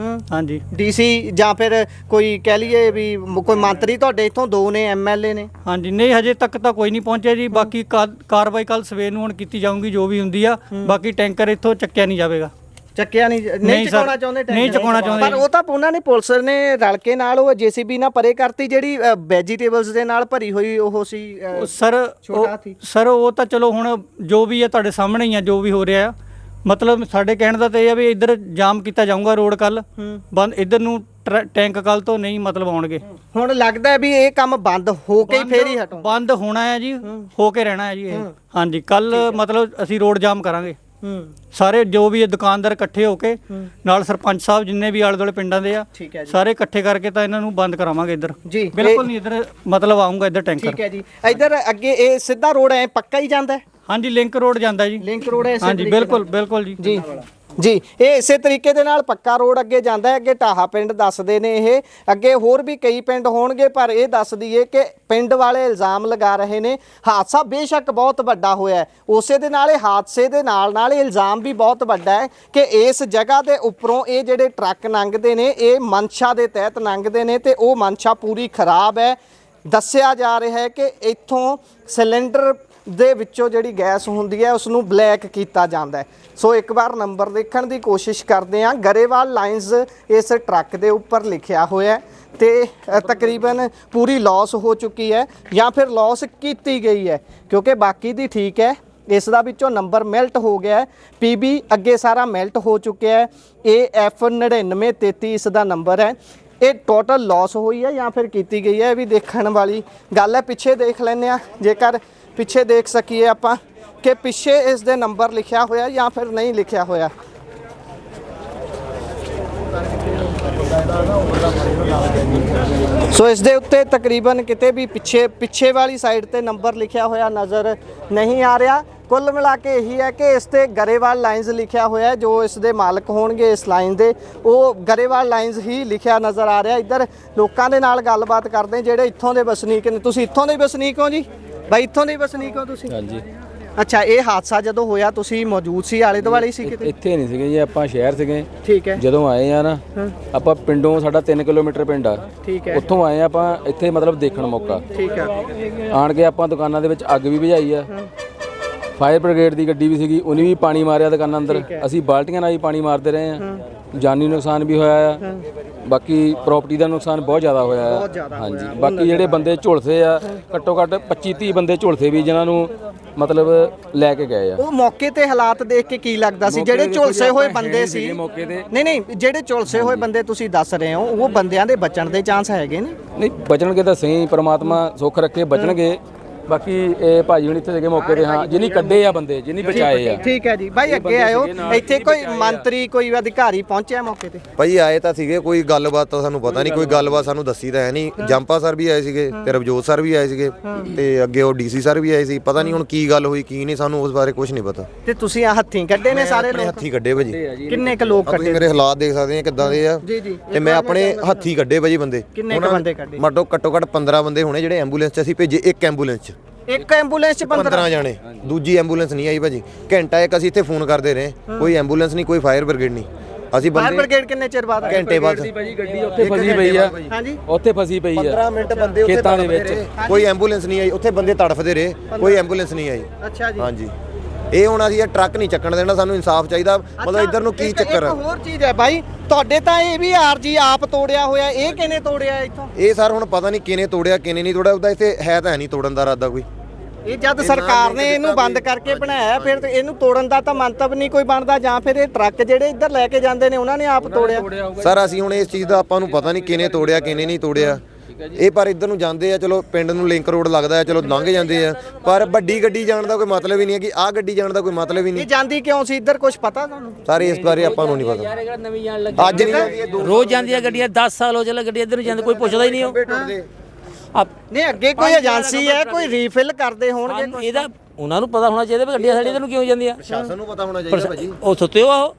S5: ਹਾਂਜੀ
S2: ਡੀਸੀ ਜਾਂ ਫਿਰ ਕੋਈ ਕਹਿ ਲਈਏ ਵੀ ਕੋਈ ਮੰਤਰੀ ਤੁਹਾਡੇ ਇੱਥੋਂ 2 ਨੇ, ਐਮਐਲਏ ਨੇ?
S5: ਹਾਂਜੀ ਨਹੀਂ ਹਜੇ ਤੱਕ ਤਾਂ ਕੋਈ ਨਹੀਂ ਪਹੁੰਚਿਆ ਜੀ। ਬਾਕੀ ਕਾਰਵਾਈ ਕੱਲ ਸਵੇਰ ਨੂੰ ਹੁਣ ਕੀਤੀ ਜਾਊਗੀ ਜੋ ਵੀ ਹੁੰਦੀ ਆ। ਬਾਕੀ ਟੈਂਕਰ ਇੱਥੋਂ ਚੱਕਿਆ ਨਹੀਂ ਜਾਵੇਗਾ।
S2: ਚੱਕਿਆ ਨਹੀਂ ਚਕਾਉਣਾ ਚਾਹੁੰਦੇ ਟੈਂਕਰ?
S5: ਨਹੀਂ ਚਕਾਉਣਾ ਚਾਹੁੰਦੇ
S2: ਪਰ ਉਹ ਤਾਂ ਉਹਨਾਂ ਨੇ ਪੁਲਿਸ ਨੇ ਰਲ ਕੇ ਨਾਲ ਉਹ ਜੀਸੀਬੀ ਨਾਲ ਪਰੇ ਕਰਤੀ ਜਿਹੜੀ ਵੈਜੀਟੇਬਲਸ ਦੇ ਨਾਲ ਭਰੀ ਹੋਈ ਉਹ ਸੀ।
S5: ਸਰ ਉਹ ਤਾਂ ਚਲੋ ਹੁਣ ਜੋ ਵੀ ਹੈ ਤੁਹਾਡੇ ਸਾਹਮਣੇ ਹੀ ਆ ਜੋ ਵੀ ਹੋ ਰਿਹਾ ਆ। ਮਤਲਬ ਸਾਡੇ ਕਹਿਣ ਦਾ ਤਾਂ ਇਹ ਆ ਵੀ ਇੱਧਰ ਜਾਮ ਕੀਤਾ ਜਾਊਗਾ ਰੋਡ ਕੱਲ ਬੰਦ, ਇੱਧਰ ਨੂੰ ਟੈਂਕ ਕੱਲ ਤੋਂ ਨਹੀਂ ਮਤਲਬ ਆਉਣਗੇ।
S2: ਹੁਣ ਲੱਗਦਾ ਵੀ ਇਹ ਕੰਮ ਬੰਦ ਹੋ ਕੇ ਫੇਰ ਹੀ ਹਟੋ?
S5: ਬੰਦ ਹੋਣਾ ਹੈ ਜੀ, ਹੋ ਕੇ ਰਹਿਣਾ ਹੈ ਜੀ ਇਹ। ਹਾਂਜੀ ਕੱਲ ਮਤਲਬ ਅਸੀਂ ਰੋਡ ਜਾਮ ਕਰਾਂਗੇ ਸਾਰੇ ਜੋ ਵੀ ਇਹ ਦੁਕਾਨਦਾਰ ਇਕੱਠੇ ਹੋ ਕੇ ਨਾਲ ਸਰਪੰਚ ਸਾਹਿਬ ਜਿੰਨੇ ਵੀ ਆਲੇ ਦੁਆਲੇ ਪਿੰਡਾਂ ਦੇ ਆ ਸਾਰੇ ਇਕੱਠੇ ਕਰਕੇ ਤਾਂ ਇਹਨਾਂ ਨੂੰ ਬੰਦ ਕਰਾਵਾਂਗੇ ਇੱਧਰ।
S2: ਜੀ
S5: ਬਿਲਕੁਲ ਨਹੀਂ ਇੱਧਰ ਮਤਲਬ ਆਊਗਾ ਇੱਧਰ ਟੈਂਕਰ।
S2: ਠੀਕ ਹੈ ਜੀ। ਇੱਧਰ ਅੱਗੇ ਇਹ ਸਿੱਧਾ ਰੋਡ ਐ ਪੱਕਾ ਹੀ ਜਾਂਦਾ ਹੈ?
S5: ਹਾਂਜੀ ਲਿੰਕ ਰੋਡ ਜਾਂਦਾ ਜੀ।
S2: ਲਿੰਕ ਰੋਡ ਹੈ?
S5: ਹਾਂਜੀ ਬਿਲਕੁਲ ਬਿਲਕੁਲ ਜੀ।
S2: ਜੀ ਜੀ ਇਹ ਇਸੇ ਤਰੀਕੇ ਦੇ ਨਾਲ ਪੱਕਾ ਰੋਡ ਅੱਗੇ ਜਾਂਦਾ ਹੈ। ਅੱਗੇ ਢਾਹਾ ਪਿੰਡ ਦੱਸਦੇ ਨੇ ਇਹ, ਅੱਗੇ ਹੋਰ ਵੀ ਕਈ ਪਿੰਡ ਹੋਣਗੇ ਪਰ ਇਹ ਦੱਸ ਦਈਏ ਕਿ ਪਿੰਡ ਵਾਲੇ ਇਲਜ਼ਾਮ ਲਗਾ ਰਹੇ ਨੇ ਹਾਦਸਾ ਬੇਸ਼ੱਕ ਬਹੁਤ ਵੱਡਾ ਹੋਇਆ ਹੈ, ਉਸੇ ਦੇ ਨਾਲ ਇਹ ਹਾਦਸੇ ਦੇ ਨਾਲ ਨਾਲ ਇਲਜ਼ਾਮ ਵੀ ਬਹੁਤ ਵੱਡਾ ਹੈ ਕਿ ਇਸ ਜਗ੍ਹਾ ਦੇ ਉੱਪਰੋਂ ਇਹ ਜਿਹੜੇ ਟਰੱਕ ਲੰਘਦੇ ਨੇ ਇਹ ਮਨਸ਼ਾ ਦੇ ਤਹਿਤ ਲੰਘਦੇ ਨੇ ਤੇ ਉਹ ਮਨਸ਼ਾ ਪੂਰੀ ਖਰਾਬ ਹੈ। ਦੱਸਿਆ ਜਾ ਰਿਹਾ ਹੈ ਕਿ ਇੱਥੋਂ ਸਿਲੰਡਰ ਦੇ ਵਿੱਚੋਂ ਜਿਹੜੀ ਗੈਸ ਹੁੰਦੀ ਹੈ ਉਸ ਨੂੰ ਬਲੈਕ ਕੀਤਾ ਜਾਂਦਾ ਹੈ। ਸੋ ਇੱਕ ਵਾਰ ਨੰਬਰ ਦੇਖਣ ਦੀ ਕੋਸ਼ਿਸ਼ ਕਰਦੇ ਹਾਂ। ਗਰੇਵਾਲ ਲਾਈਨਸ ਇਸ ਟਰੱਕ ਦੇ ਉੱਪਰ ਲਿਖਿਆ ਹੋਇਆ ਹੈ ਤੇ ਤਕਰੀਬਨ ਪੂਰੀ ਲਾਸ ਹੋ ਚੁੱਕੀ ਹੈ ਜਾਂ ਫਿਰ ਲਾਸ ਕੀਤੀ ਗਈ ਹੈ ਕਿਉਂਕਿ ਬਾਕੀ ਦੀ ਠੀਕ ਹੈ। ਇਸ ਦਾ ਵਿੱਚੋਂ ਨੰਬਰ ਮੈਲਟ ਹੋ ਗਿਆ ਹੈ, ਪੀਬੀ ਅੱਗੇ ਸਾਰਾ ਮੈਲਟ ਹੋ ਚੁੱਕਿਆ ਹੈ। AF 9933 ਇਸ ਦਾ ਨੰਬਰ ਹੈ। ਇਹ ਟੋਟਲ ਲਾਸ ਹੋਈ ਹੈ ਜਾਂ ਫਿਰ ਕੀਤੀ ਗਈ ਹੈ ਇਹ ਵੀ ਦੇਖਣ ਵਾਲੀ ਗੱਲ ਹੈ। ਪਿੱਛੇ ਦੇਖ ਲੈਂਦੇ ਹਾਂ ਜੇਕਰ ਪਿੱਛੇ ਦੇਖ ਸਕੀਏ ਆਪਾਂ ਕਿ ਪਿੱਛੇ ਇਸ ਦੇ ਨੰਬਰ ਲਿਖਿਆ ਹੋਇਆ ਜਾਂ ਫਿਰ ਨਹੀਂ ਲਿਖਿਆ ਹੋਇਆ। ਸੋ ਇਸ ਦੇ ਉੱਤੇ ਤਕਰੀਬਨ ਕਿਤੇ ਵੀ ਪਿੱਛੇ ਵਾਲੀ ਸਾਈਡ ਤੇ ਨੰਬਰ ਲਿਖਿਆ ਹੋਇਆ ਨਜ਼ਰ ਨਹੀਂ ਆ ਰਿਹਾ। ਕੁੱਲ ਮਿਲਾ ਕੇ ਇਹੀ ਹੈ ਕਿ ਇਸ ਤੇ ਗਰੇਵਾਲ ਲਾਈਨਸ ਲਿਖਿਆ ਹੋਇਆ ਜੋ ਇਸ ਦੇ ਮਾਲਕ ਹੋਣਗੇ ਇਸ ਲਾਈਨ ਦੇ ਉਹ ਗਰੇਵਾਲ ਲਾਈਨਸ ਹੀ ਲਿਖਿਆ ਨਜ਼ਰ ਆ ਰਿਹਾ। ਇੱਧਰ ਲੋਕਾਂ ਦੇ ਨਾਲ ਗੱਲਬਾਤ ਕਰਦੇ ਜਿਹੜੇ ਇੱਥੋਂ ਦੇ ਵਸਨੀਕ ਨੇ। ਤੁਸੀਂ ਇੱਥੋਂ ਦੇ ਵਸਨੀਕ ਹੋ ਜੀ? ਬਾਈ ਇੱਥੋਂ ਦੇ ਵਸਨੀਕ ਹੋ ਤੁਸੀਂ?
S10: ਹਾਂਜੀ।
S2: ਅੱਛਾ ਇਹ ਹਾਦਸਾ ਜਦੋਂ ਹੋਇਆ ਤੁਸੀਂ ਮੌਜੂਦ ਸੀ ਆਲੇ ਦੁਆਲੇ ਸੀ ਕਿਤੇ?
S10: ਇੱਥੇ ਨਹੀਂ ਸੀਗੇ ਜੀ ਆਪਾਂ ਸ਼ਹਿਰ ਸੀਗੇ।
S2: ਠੀਕ ਹੈ।
S10: ਜਦੋਂ ਆਏ ਆ ਨਾ ਆਪਾਂ ਪਿੰਡੋਂ ਸਾਡਾ 3 ਕਿਲੋਮੀਟਰ ਪਿੰਡ ਆ।
S2: ਠੀਕ ਹੈ।
S10: ਉੱਥੋਂ ਆਏ ਆਪਾਂ ਇੱਥੇ ਮਤਲਬ ਦੇਖਣ ਮੌਕਾ।
S2: ਠੀਕ ਹੈ।
S10: ਆਣ ਕੇ ਆਪਾਂ ਦੁਕਾਨਾਂ ਦੇ ਵਿੱਚ ਅੱਗ ਵੀ ਬੁਝਾਈ ਆ। ਫਾਇਰ ਬ੍ਰਿਗੇਡ ਦੀ ਗੱਡੀ ਵੀ ਸੀਗੀ ਉਹਨੇ ਵੀ ਪਾਣੀ ਮਾਰਿਆ ਦੁਕਾਨਾਂ ਅੰਦਰ। ਅਸੀਂ ਬਾਲਟੀਆਂ ਨਾਲ ਹੀ ਪਾਣੀ ਮਾਰਦੇ ਰਹੇ ਆ। ਜਾਨੀ ਨੁਕਸਾਨ ਵੀ ਹੋਇਆ ਆ, ਬਾਕੀ ਪ੍ਰਾਪਰਟੀ ਦਾ ਨੁਕਸਾਨ ਬਹੁਤ ਜ਼ਿਆਦਾ ਹੋਇਆ ਆ। ਹਾਂਜੀ ਬਾਕੀ ਜਿਹੜੇ ਬੰਦੇ ਝੁਲਸੇ ਆ ਘੱਟੋ ਘੱਟ 25-30 ਬੰਦੇ ਝੁਲਸੇ ਵੀ ਜਿਨ੍ਹਾਂ ਨੂੰ ਮਤਲਬ ਲੈ ਕੇ ਗਏ ਆ।
S2: ਉਹ ਮੌਕੇ ਤੇ ਹਾਲਾਤ ਦੇਖ ਕੇ ਕੀ ਲੱਗਦਾ ਸੀ ਜਿਹੜੇ ਝੁਲਸੇ ਹੋਏ ਬੰਦੇ ਸੀ?
S10: ਮੌਕੇ ਤੇ
S2: ਨਹੀਂ ਜਿਹੜੇ ਝੁਲਸੇ ਹੋਏ ਬੰਦੇ ਤੁਸੀਂ ਦੱਸ ਰਹੇ ਹੋ ਉਹ ਬੰਦਿਆਂ ਦੇ ਬਚਣ ਦੇ ਚਾਂਸ ਹੈਗੇ ਨੇ?
S10: ਨਹੀਂ ਬਚਣਗੇ ਤਾਂ ਸਹੀ, ਪ੍ਰਮਾਤਮਾ ਸੁੱਖ ਰੱਖੇ ਬਚਣਗੇ। ਬਾਕੀ ਇਹ ਭਾਜੀ ਹੁਣ ਇੱਥੇ ਸੀਗੇ ਮੌਕੇ ਤੇ। ਹਾਂ ਜਿਨੀ ਕੱਢੇ ਆ ਬੰਦੇ ਜਿਨੀ ਬਚਾਏ ਆ।
S2: ਠੀਕ ਹੈ ਜੀ ਬਾਈ ਅੱਗੇ ਆਇਓ। ਇੱਥੇ ਕੋਈ ਮੰਤਰੀ ਕੋਈ ਅਧਿਕਾਰੀ ਪਹੁੰਚਿਆ ਮੌਕੇ ਤੇ?
S1: ਭਾਈ ਆਏ ਤਾਂ ਸੀਗੇ, ਕੋਈ ਗੱਲਬਾਤ ਤਾਂ ਸਾਨੂੰ ਪਤਾ ਨਹੀਂ, ਕੋਈ ਗੱਲਬਾਤ ਸਾਨੂੰ ਦੱਸੀ ਤਾਂ ਹੈ ਨਹੀਂ। ਜੰਪਾ ਸਰ ਵੀ ਆਏ ਸੀਗੇ ਤੇ ਰਵਜੋਤ ਸਰ ਵੀ ਆਏ ਸੀਗੇ ਤੇ ਅੱਗੇ ਉਹ ਡੀਸੀ ਸਰ ਵੀ ਆਏ ਸੀ। ਪਤਾ ਨਹੀਂ ਹੁਣ ਕੀ ਗੱਲ ਹੋਈ ਕੀ ਨਹੀਂ, ਸਾਨੂੰ ਉਸ ਬਾਰੇ ਕੁਝ ਨਹੀਂ ਪਤਾ।
S2: ਤੇ ਤੁਸੀਂ ਆ ਹੱਥੀਂ ਕੱਢੇ ਨੇ ਸਾਰੇ ਲੋਕ?
S1: ਹੱਥੀਂ ਕੱਢੇ ਭਾਜੀ।
S2: ਕਿੰਨੇ ਕ ਲੋਕ ਕੱਢੇ?
S1: ਮੇਰੇ ਹਾਲਾਤ ਦੇਖ ਸਕਦੇ ਆ ਕਿੱਦਾਂ ਦੇ ਆ ਤੇ ਮੈਂ ਆਪਣੇ ਹੱਥੀਂ ਕੱਢੇ ਭਾਜੀ ਬੰਦੇ।
S2: ਕਿੰਨੇ ਕ ਬੰਦੇ ਕੱਢੇ?
S1: ਮਟੋ ਘੱਟੋ ਘੱਟ 15 ਬੰਦੇ ਹੋਣੇ ਜਿਹੜੇ ਐਂਬੂਲੈਂਸ 'ਚ ਅਸੀਂ ਭੇਜੇ। ਇੱਕ ਐਂਬੂਲੈਂਸ 'ਚ 15 ਜਾਣੇ। ਦੂਜੀ ਐਂਬੂਲੈਂਸ ਨਹੀਂ ਆਈ ਭਾਜੀ। ਘੰਟਾ ਇੱਕ ਅਸੀਂ ਇੱਥੇ ਫੋਨ ਕਰਦੇ ਰਹੇ, ਕੋਈ ਐਂਬੂਲੈਂਸ ਨਹੀਂ, ਕੋਈ ਫਾਇਰ ਬ੍ਰਿਗੇਡ ਨਹੀਂ। ਅਸੀਂ
S2: ਫਾਇਰ ਬ੍ਰਿਗੇਡ ਕਿੰਨੇ ਚਿਰ ਬਾਅਦ?
S1: ਘੰਟੇ ਬਾਅਦ।
S10: ਭਾਜੀ ਗੱਡੀ ਉੱਥੇ ਫਸੀ ਪਈ ਆ।
S2: ਹਾਂਜੀ
S10: ਉੱਥੇ ਫਸੀ ਪਈ ਆ।
S1: 15 ਮਿੰਟ ਬੰਦੇ ਉੱਥੇ
S10: ਖੇਤਾਂ ਦੇ ਵਿੱਚ
S1: ਕੋਈ ਐਂਬੂਲੈਂਸ ਨਹੀਂ ਆਈ। ਉੱਥੇ ਬੰਦੇ ਤੜਫਦੇ ਰਹੇ, ਕੋਈ ਐਂਬੂਲੈਂਸ ਨਹੀਂ ਆਈ।
S2: ਅੱਛਾ ਜੀ।
S1: ਹਾਂਜੀ ਇਹ ਹੁਣ ਅਸੀਂ ਇਹ ਟਰੱਕ ਨਹੀਂ ਚੱਕਣ ਦੇਣਾ, ਸਾਨੂੰ ਇਨਸਾਫ ਚਾਹੀਦਾ। ਮਤਲਬ ਇੱਧਰ ਨੂੰ ਕੀ ਚੱਕਰ
S2: ਇੱਕ ਹੋਰ ਚੀਜ਼ ਹੈ ਬਾਈ ਤੁਹਾਡੇ ਤਾਂ ਇਹ ਵੀ ਆਰਜੀ ਆਪ ਤੋੜਿਆ ਹੋਇਆ, ਇਹ ਕਿਹਨੇ ਤੋੜਿਆ ਇੱਥੋਂ?
S1: ਇਹ ਸਰ ਹੁਣ ਪਤਾ ਨਹੀਂ ਕਿਹਨੇ ਤੋੜਿਆ ਕਿਹਨੇ ਨਹੀਂ ਤੋੜਿਆ। ਉਹਦਾ ਇੱਥੇ ਹੈ ਤਾਂ ਨਹੀਂ ਤੋੜਨ ਦਾ ਇਰਾਦਾ ਕੋਈ।
S2: ਇਹ ਜਦ ਸਰਕਾਰ ਨੇ ਇਹਨੂੰ ਬੰਦ ਕਰਕੇ ਬਣਾਇਆ ਫਿਰ ਤੇ ਇਹਨੂੰ ਤੋੜਨ ਦਾ ਤਾਂ ਮੰਤਵ ਨਹੀਂ ਕੋਈ ਬਣਦਾ, ਜਾਂ ਫਿਰ ਇਹ ਟਰੱਕ ਜਿਹੜੇ ਇੱਧਰ ਲੈ ਕੇ ਜਾਂਦੇ ਨੇ ਉਹਨਾਂ ਨੇ ਆਪ ਤੋੜਿਆ?
S1: ਸਰ ਅਸੀਂ ਹੁਣ ਇਸ ਚੀਜ਼ ਦਾ ਆਪਾਂ ਨੂੰ ਪਤਾ ਨਹੀਂ ਕਿਹਨੇ ਤੋੜਿਆ ਕਿਹਨੇ ਨਹੀਂ ਤੋੜਿਆ। ਇਹ ਪਰ ਇੱਧਰ ਨੂੰ ਜਾਂਦੇ ਆ, ਚਲੋ ਪਿੰਡ ਨੂੰ ਲਿੰਕ ਰੋਡ ਲੱਗਦਾ ਹੈ, ਚਲੋ ਲੰਘ ਜਾਂਦੇ ਆ। ਪਰ ਵੱਡੀ ਗੱਡੀ ਜਾਣ ਦਾ ਕੋਈ ਮਤਲਬ ਹੀ ਨਹੀਂ ਹੈ ਕਿ ਆਹ ਗੱਡੀ ਜਾਣ ਦਾ ਕੋਈ ਮਤਲਬ ਹੀ ਨਹੀਂ।
S2: ਇਹ ਜਾਂਦੀ ਕਿਉਂ ਸੀ ਇੱਧਰ, ਕੁਝ ਪਤਾ ਤੁਹਾਨੂੰ?
S1: ਸਾਰੇ ਇਸ ਬਾਰੇ ਆਪਾਂ ਨੂੰ ਨਹੀਂ ਪਤਾ। ਅੱਜ ਨਹੀਂ
S3: ਰੋਜ਼ ਜਾਂਦੀਆਂ ਗੱਡੀਆਂ, 10 ਸਾਲ ਹੋ ਚੱਲੇ ਗੱਡੀ ਇੱਧਰ ਨੂੰ ਜਾਂਦੀ, ਕੋਈ ਪੁੱਛਦਾ ਹੀ ਨਹੀਂ। ਉਹ
S2: ਨਹੀਂ ਅੱਗੇ ਕੋਈ ਏਜੰਸੀ ਹੈ, ਕੋਈ ਰੀਫਿਲ ਕਰਦੇ ਹੋਣਗੇ?
S3: ਇਹਦਾ ਉਹਨਾਂ ਨੂੰ ਪਤਾ ਹੋਣਾ ਚਾਹੀਦਾ ਵੀ ਗੱਡੀਆਂ ਸਾਡੀ ਇੱਧਰ ਨੂੰ ਕਿਉਂ ਜਾਂਦੀਆਂ।
S1: ਪ੍ਰਸ਼ਾਸਨ ਨੂੰ ਪਤਾ ਹੋਣਾ ਚਾਹੀਦਾ ਭਾਜੀ।
S3: ਉਹ ਸੁੱਤੇ ਹੋ ਆਹੋ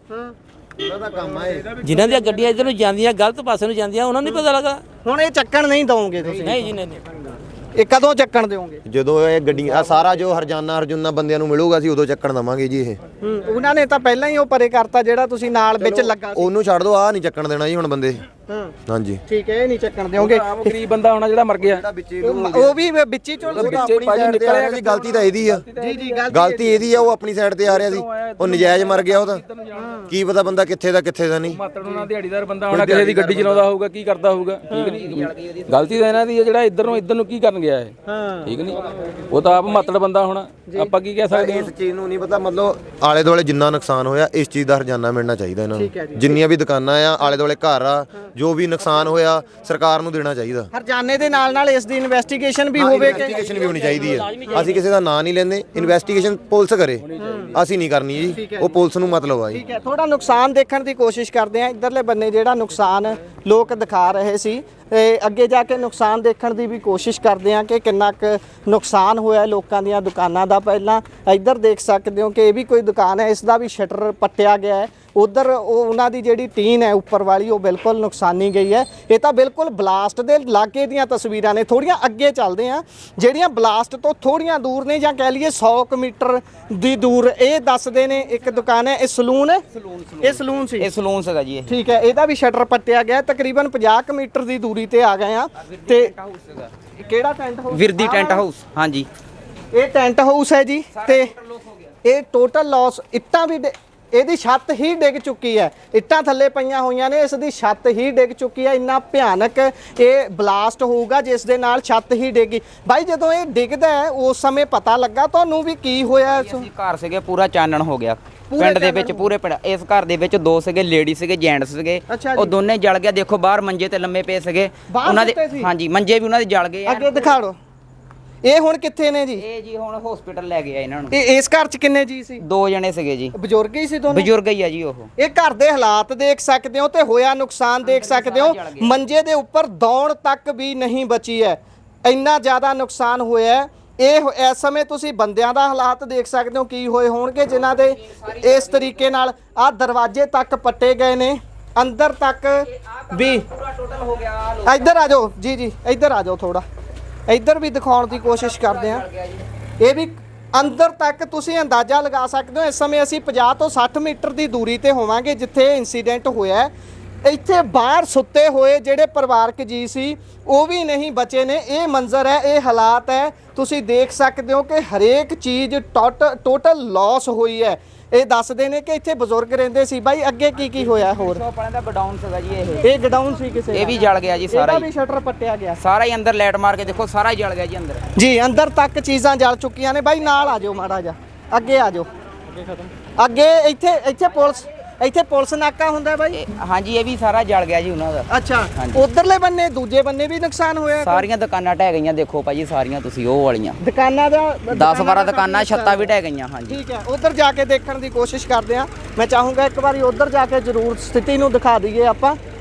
S1: ਉਹਨਾਂ ਦਾ ਕੰਮ ਆ ਇਹ।
S3: ਜਿਨ੍ਹਾਂ ਦੀਆਂ ਗੱਡੀਆਂ ਇੱਧਰ ਨੂੰ ਜਾਂਦੀਆਂ ਗਲਤ ਪਾਸੇ ਨੂੰ ਜਾਂਦੀਆਂ ਉਹਨਾਂ ਨੂੰ ਨਹੀਂ ਪਤਾ ਲੱਗਾ।
S2: ਹੁਣ ਇਹ ਚੱਕਣ ਨਹੀਂ ਦਵੋਗੇ ਤੁਸੀਂ?
S3: ਨਹੀਂ ਜੀ ਨਹੀਂ।
S2: ਇਹ ਕਦੋਂ ਚੱਕਣ ਦਿਓਗੇ?
S1: ਜਦੋਂ ਇਹ ਗੱਡੀਆਂ ਆ ਸਾਰਾ ਜੋ ਹਰਜਾਨਾ ਬੰਦਿਆਂ ਨੂੰ ਮਿਲੂਗਾ ਅਸੀਂ ਉਦੋਂ ਚੱਕਣ ਦਵਾਂਗੇ ਜੀ ਇਹ।
S2: ਉਹਨਾਂ ਨੇ ਤਾਂ ਪਹਿਲਾਂ ਹੀ ਉਹ ਪਰੇ ਕਰਤਾ ਜਿਹੜਾ ਤੁਸੀਂ ਨਾਲ ਵਿੱਚ ਲੱਗਾ ਸੀ।
S1: ਉਹਨੂੰ ਛੱਡ ਦਿਓ, ਆਹ ਨਹੀਂ ਚੱਕਣ ਦੇਣਾ ਜੀ ਹੁਣ ਬੰਦੇ। ਹਾਂਜੀ
S2: ਠੀਕ ਹੈ, ਇਹ ਨਹੀਂ ਚੱਕਣ ਦਿਓਗੇ।
S10: ਆਪ ਗਰੀਬ ਬੰਦਾ ਹੋਣਾ ਜਿਹੜਾ ਮਰ ਗਿਆ
S2: ਉਹ ਵੀ ਵਿੱਚ ਹੀ ਚੁੱਲ
S1: ਆਪਣੀ ਸਾਈਡ ਤੇ ਆ ਰਿਹਾ ਸੀ, ਗਲਤੀ ਤਾਂ ਇਹਦੀ ਆ।
S2: ਜੀ
S1: ਗਲਤੀ ਇਹਦੀ ਆ, ਉਹ ਆਪਣੀ ਸਾਈਡ ਤੇ ਆ ਰਿਹਾ ਸੀ, ਉਹ ਨਜਾਇਜ਼ ਮਰ ਗਿਆ। ਉਹ ਤਾਂ ਕੀ ਪਤਾ ਬੰਦਾ ਕਿੱਥੇ ਦਾ ਕਿੱਥੇ ਦਾ ਨਹੀਂ।
S10: ਮਾਤੜ ਉਹਨਾਂ ਦਿਹਾੜੀਦਾਰ ਬੰਦਾ ਹੋਣਾ, ਕਿਸੇ ਦੀ ਗੱਡੀ ਚਲਾਉਂਦਾ ਹੋਊਗਾ, ਕੀ ਕਰਦਾ ਹੋਊਗਾ, ਠੀਕ ਨਹੀਂ। ਗਲਤੀ ਤਾਂ ਇਹਨਾਂ ਦੀ ਹੈ, ਜਿਹੜਾ ਇੱਧਰ ਨੂੰ ਕੀ ਕਰਨ ਗਿਆ ਹੈ, ਠੀਕ ਨਹੀਂ। ਉਹ ਤਾਂ ਆਪ ਮਾਤੜ ਬੰਦਾ ਹੋਣਾ, ਆਪਾਂ ਕੀ ਕਹਿ ਸਕਦੇ
S1: ਇਸ ਚੀਜ਼ ਨੂੰ ਨਹੀਂ ਪਤਾ। ਮਤਲਬ ਆਲੇ ਦੁਆਲੇ ਜਿੰਨਾ ਨੁਕਸਾਨ ਹੋਇਆ ਇਸ ਚੀਜ਼ ਦਾ ਹਰਜਾਨਾ ਮਿਲਣਾ ਚਾਹੀਦਾ ਇਹਨਾਂ ਨੂੰ। ਜਿੰਨੀਆਂ ਵੀ ਦੁਕਾਨਾਂ ਆ ਆਲੇ ਦੁਆਲੇ ਘਰ ਆ, ਜੋ ਵੀ ਨੁਕਸਾਨ ਹੋਇਆ ਸਰਕਾਰ ਨੂੰ ਦੇਣਾ ਚਾਹੀਦਾ।
S2: ਹਰਜਾਨੇ ਦੇ ਨਾਲ ਇਸ ਦੀ ਇਨਵੈਸਟੀਗੇਸ਼ਨ ਵੀ ਹੋਵੇ।
S1: ਇਨਵੈਸਟੀਗੇਸ਼ਨ ਵੀ ਹੋਣੀ ਚਾਹੀਦੀ ਹੈ। ਅਸੀਂ ਕਿਸੇ ਦਾ ਨਾਂ ਨਹੀਂ ਲੈਂਦੇ, ਇਨਵੈਸਟੀਗੇਸ਼ਨ ਪੁਲਿਸ ਕਰੇ, ਅਸੀਂ ਨਹੀਂ ਕਰਨੀ ਜੀ, ਉਹ ਪੁਲਿਸ ਨੂੰ ਮਤਲਬ ਆ ਜੀ।
S2: ਠੀਕ ਹੈ, ਥੋੜਾ ਨੁਕਸਾਨ ਦੇਖਣ ਦੀ ਕੋਸ਼ਿਸ਼ ਕਰਦੇ ਆ। ਇੱਧਰਲੇ ਬੰਨੇ ਜਿਹੜਾ ਨੁਕਸਾਨ ਲੋਕ ਦਿਖਾ ਰਹੇ ਸੀ, ਅੱਗੇ ਜਾ ਕੇ ਨੁਕਸਾਨ ਦੇਖਣ ਦੀ ਵੀ ਕੋਸ਼ਿਸ਼ ਕਰਦੇ ਆ ਕਿ ਕਿੰਨਾ ਕੁ ਨੁਕਸਾਨ ਹੋਇਆ ਲੋਕਾਂ ਦੀਆਂ ਦੁਕਾਨਾਂ ਦਾ। ਪਹਿਲਾਂ ਇੱਧਰ ਦੇਖ ਸਕਦੇ ਹੋ ਕਿ ਇਹ ਵੀ ਕੋਈ ਦੁਕਾਨ ਹੈ, ਇਸ ਦਾ ਵੀ ਸ਼ਟਰ ਪੱਟਿਆ ਗਿਆ ਹੈ। ਉਧਰ ਉਹਨਾਂ ਦੀ ਜਿਹੜੀ ਟੀਨ ਹੈ ਉੱਪਰ ਵਾਲੀ, ਉਹ ਬਿਲਕੁਲ ਨੁਕਸਾਨੀ ਗਈ ਹੈ। ਇਹ ਤਾਂ ਬਿਲਕੁਲ ਬਲਾਸਟ ਦੇ ਲਾਗੇ ਦੀਆਂ ਤਸਵੀਰਾਂ ਨੇ। ਥੋੜੀਆਂ ਅੱਗੇ ਚੱਲਦੇ ਆ, ਜਿਹੜੀਆਂ ਬਲਾਸਟ ਤੋਂ ਥੋੜੀਆਂ ਦੂਰ ਨੇ, ਜਾਂ ਕਹਿ ਲਈਏ 100 ਮੀਟਰ ਦੀ ਦੂਰ। ਇਹ ਦੱਸਦੇ ਨੇ ਇੱਕ ਦੁਕਾਨ ਹੈ, ਇਹ ਸਲੂਨ ਹੈ, ਇਹ ਸਲੂਨ ਸੀ,
S4: ਇਹ ਸਲੂਨ ਸੀਗਾ ਜੀ।
S2: ਠੀਕ ਹੈ, ਇਹਦਾ ਵੀ ਸ਼ਟਰ ਪੱਟਿਆ ਗਿਆ। ਤਕਰੀਬਨ 50 ਮੀਟਰ ਦੀ ਦੂਰੀ ਤੇ ਆ ਗਏ ਆ। ਤੇ ਕਿਹੜਾ tent house?
S4: Virdi tent house, ਹਾਂਜੀ
S2: ਇਹ ਟੈਂਟ ਹਾਊਸ ਹੈ ਜੀ। ਤੇ ਇਹ ਟੋਟਲ ਲਾਸ, ਇੱਟਾਂ ਵੀ ਇਹਦੀ ਛੱਤ ਹੀ ਡਿੱਗ ਚੁੱਕੀ ਹੈ, ਇੱਟਾਂ ਥੱਲੇ ਪਈਆਂ ਹੋਈਆਂ ਨੇ, ਇਸ ਦੀ ਛੱਤ ਹੀ ਡਿੱਗ ਚੁੱਕੀ ਹੈ। ਇੰਨਾ ਭਿਆਨਕ ਇਹ ਬਲਾਸਟ ਹੋਊਗਾ ਜਿਸ ਦੇ ਨਾਲ ਛੱਤ ਹੀ ਡਿੱਗੀ। ਬਾਈ ਜਦੋਂ ਇਹ ਡਿੱਗਦਾ ਹੈ ਉਸ ਸਮੇਂ ਪਤਾ ਲੱਗਾ ਤੁਹਾਨੂੰ ਵੀ ਕੀ ਹੋਇਆ?
S4: ਅਸੀਂ ਘਰ ਸੀਗੇ, ਪੂਰਾ ਚਾਨਣ ਹੋ ਗਿਆ ਪਿੰਡ ਦੇ ਵਿੱਚ, ਪੂਰੇ ਪਿੰਡ। ਇਸ ਘਰ ਦੇ ਵਿੱਚ 2 ਸੀਗੇ, ਲੇਡੀ ਸੀਗੇ, ਜੈਂਟਸ ਸੀਗੇ, ਉਹ ਦੋਨੇ ਜਲ ਗਿਆ। ਦੇਖੋ ਬਾਹਰ ਮੰਜੇ ਤੇ ਲੰਮੇ ਪਏ ਸੀਗੇ ਉਹਨਾਂ ਦੇ, ਹਾਂਜੀ ਮੰਜੇ ਵੀ ਉਹਨਾਂ ਦੇ ਜਲ ਗਏ।
S2: ਅੱਗੇ ਦਿਖਾ ਦਿਓ। ਇਹ ਹੁਣ ਕਿੱਥੇ ਨੇ ਜੀ?
S4: ਇਹ ਜੀ ਹੁਣ ਹਸਪੀਟਲ ਲੈ ਗਏ ਆ ਇਹਨਾਂ ਨੂੰ।
S2: ਇਸ ਘਰ 'ਚ ਕਿੰਨੇ ਜੀ ਸੀ?
S4: 2 ਜਣੇ ਸੀਗੇ ਜੀ।
S2: ਬਜ਼ੁਰਗ ਹੀ ਸੀ ਦੋਨੋਂ?
S4: ਬਜ਼ੁਰਗ ਹੀ ਆ ਜੀ ਉਹ।
S2: ਇਹ ਘਰ ਦੇ ਹਾਲਾਤ ਦੇਖ ਸਕਦੇ ਹੋ ਤੇ ਹੋਇਆ ਨੁਕਸਾਨ ਦੇਖ ਸਕਦੇ ਹੋ। ਮੰਜੇ ਦੇ ਉੱਪਰ ਦੌੜ ਤੱਕ ਵੀ ਨਹੀਂ ਬਚੀ ਹੈ, ਇੰਨਾ ਜ਼ਿਆਦਾ ਨੁਕਸਾਨ ਹੋਇਆ। ਇਹ ਇਸ ਸਮੇਂ ਤੁਸੀਂ ਬੰਦਿਆਂ ਦਾ ਹਾਲਾਤ ਦੇਖ ਸਕਦੇ ਹੋ ਕੀ ਹੋਏ ਹੋਣਗੇ, ਜਿਨ੍ਹਾਂ ਦੇ ਇਸ ਤਰੀਕੇ ਨਾਲ ਆਹ ਦਰਵਾਜ਼ੇ ਤੱਕ ਪੱਟੇ ਗਏ ਨੇ, ਅੰਦਰ ਤੱਕ ਵੀ। ਇੱਧਰ ਆ ਜਾਓ ਜੀ, ਇੱਧਰ ਆ ਜਾਓ, ਥੋੜਾ ਇੱਧਰ ਵੀ ਦਿਖਾਉਣ ਦੀ ਕੋਸ਼ਿਸ਼ ਕਰਦੇ ਆ। ਇਹ ਵੀ ਅੰਦਰ ਤੱਕ ਤੁਸੀਂ ਅੰਦਾਜ਼ਾ ਲਗਾ ਸਕਦੇ ਹੋ। ਇਸ ਸਮੇਂ ਅਸੀਂ 50 ਤੋਂ 60 ਮੀਟਰ ਦੀ ਦੂਰੀ ਤੇ ਹੋਵਾਂਗੇ ਜਿੱਥੇ ਇਨਸੀਡੈਂਟ ਹੋਇਆ। ਇੱਥੇ ਬਾਹਰ ਸੁੱਤੇ ਹੋਏ ਜਿਹੜੇ ਪਰਿਵਾਰਕ ਜੀ ਸੀ ਉਹ ਵੀ ਨਹੀਂ ਬਚੇ ਨੇ। ਇਹ ਮੰਜ਼ਰ ਹੈ, ਇਹ ਹਾਲਾਤ ਹੈ, ਤੁਸੀਂ ਦੇਖ ਸਕਦੇ ਹੋ ਕਿ ਹਰੇਕ ਚੀਜ਼ ਟੋਟਲ ਲਾਸ ਹੋਈ ਹੈ। ਇਹ ਦੱਸਦੇ ਨੇ ਕਿ ਇੱਥੇ ਬਜ਼ੁਰਗ ਰਹਿੰਦੇ ਸੀ। ਬਾਈ ਅੱਗੇ ਕੀ ਹੋਇਆ ਹੋਰ?
S4: ਸ਼ੌਪ ਵਾਲਿਆਂ ਦਾ ਗਡਾਊਨ ਸੀਗਾ ਜੀ
S2: ਇਹ ਗਡਾਊਨ ਸੀ ਕਿਸੇ ਦਾ?
S4: ਇਹ ਵੀ ਜਲ ਗਿਆ ਜੀ ਸਾਰਾ
S2: ਇਹਦਾ ਵੀ ਸ਼ਟਰ ਪੱਟਿਆ ਗਿਆ
S4: ਸਾਰਾ ਹੀ। ਅੰਦਰ ਲਾਈਟ ਮਾਰ ਕੇ ਦੇਖੋ, ਸਾਰਾ ਹੀ ਜਲ ਗਿਆ ਜੀ ਅੰਦਰ।
S2: ਜੀ ਅੰਦਰ ਤੱਕ ਚੀਜ਼ਾਂ ਜਲ ਚੁੱਕੀਆਂ ਨੇ। ਬਾਈ ਨਾਲ ਆ ਜਾਓ, ਮਾੜਾ ਜਿਹਾ ਅੱਗੇ ਆ ਜਾਓ। ਅੱਗੇ ਇੱਥੇ ਪੁਲਿਸ ਨਾਕਾ ਹੁੰਦਾ ਬਾਈ?
S4: ਹਾਂਜੀ, ਇਹ ਵੀ ਸਾਰਾ ਜਲ ਗਿਆ ਜੀ ਉਹਨਾਂ ਦਾ।
S2: ਅੱਛਾ, ਉਧਰਲੇ ਬੰਨੇ ਦੂਜੇ ਬੰਨੇ ਵੀ ਨੁਕਸਾਨ ਹੋਇਆ?
S4: ਸਾਰੀਆਂ ਦੁਕਾਨਾਂ ਢਹਿ ਗਈਆਂ, ਦੇਖੋ ਭਾਜੀ ਸਾਰੀਆਂ ਤੁਸੀਂ ਉਹ ਵਾਲੀਆਂ
S2: ਦੁਕਾਨਾਂ ਦਾ
S4: 10-12 ਦੁਕਾਨਾਂ, ਛੱਤਾਂ ਵੀ ਢਹਿ ਗਈਆਂ। ਹਾਂਜੀ
S2: ਠੀਕ ਹੈ, ਉਧਰ ਜਾ ਕੇ ਦੇਖਣ ਦੀ ਕੋਸ਼ਿਸ਼ ਕਰਦੇ ਆ। ਮੈਂ ਚਾਹੂੰਗਾ ਇੱਕ ਵਾਰੀ ਉਧਰ ਜਾ ਕੇ ਜ਼ਰੂਰ ਸਥਿਤੀ ਨੂੰ ਦਿਖਾ ਦਈਏ ਆਪਾਂ।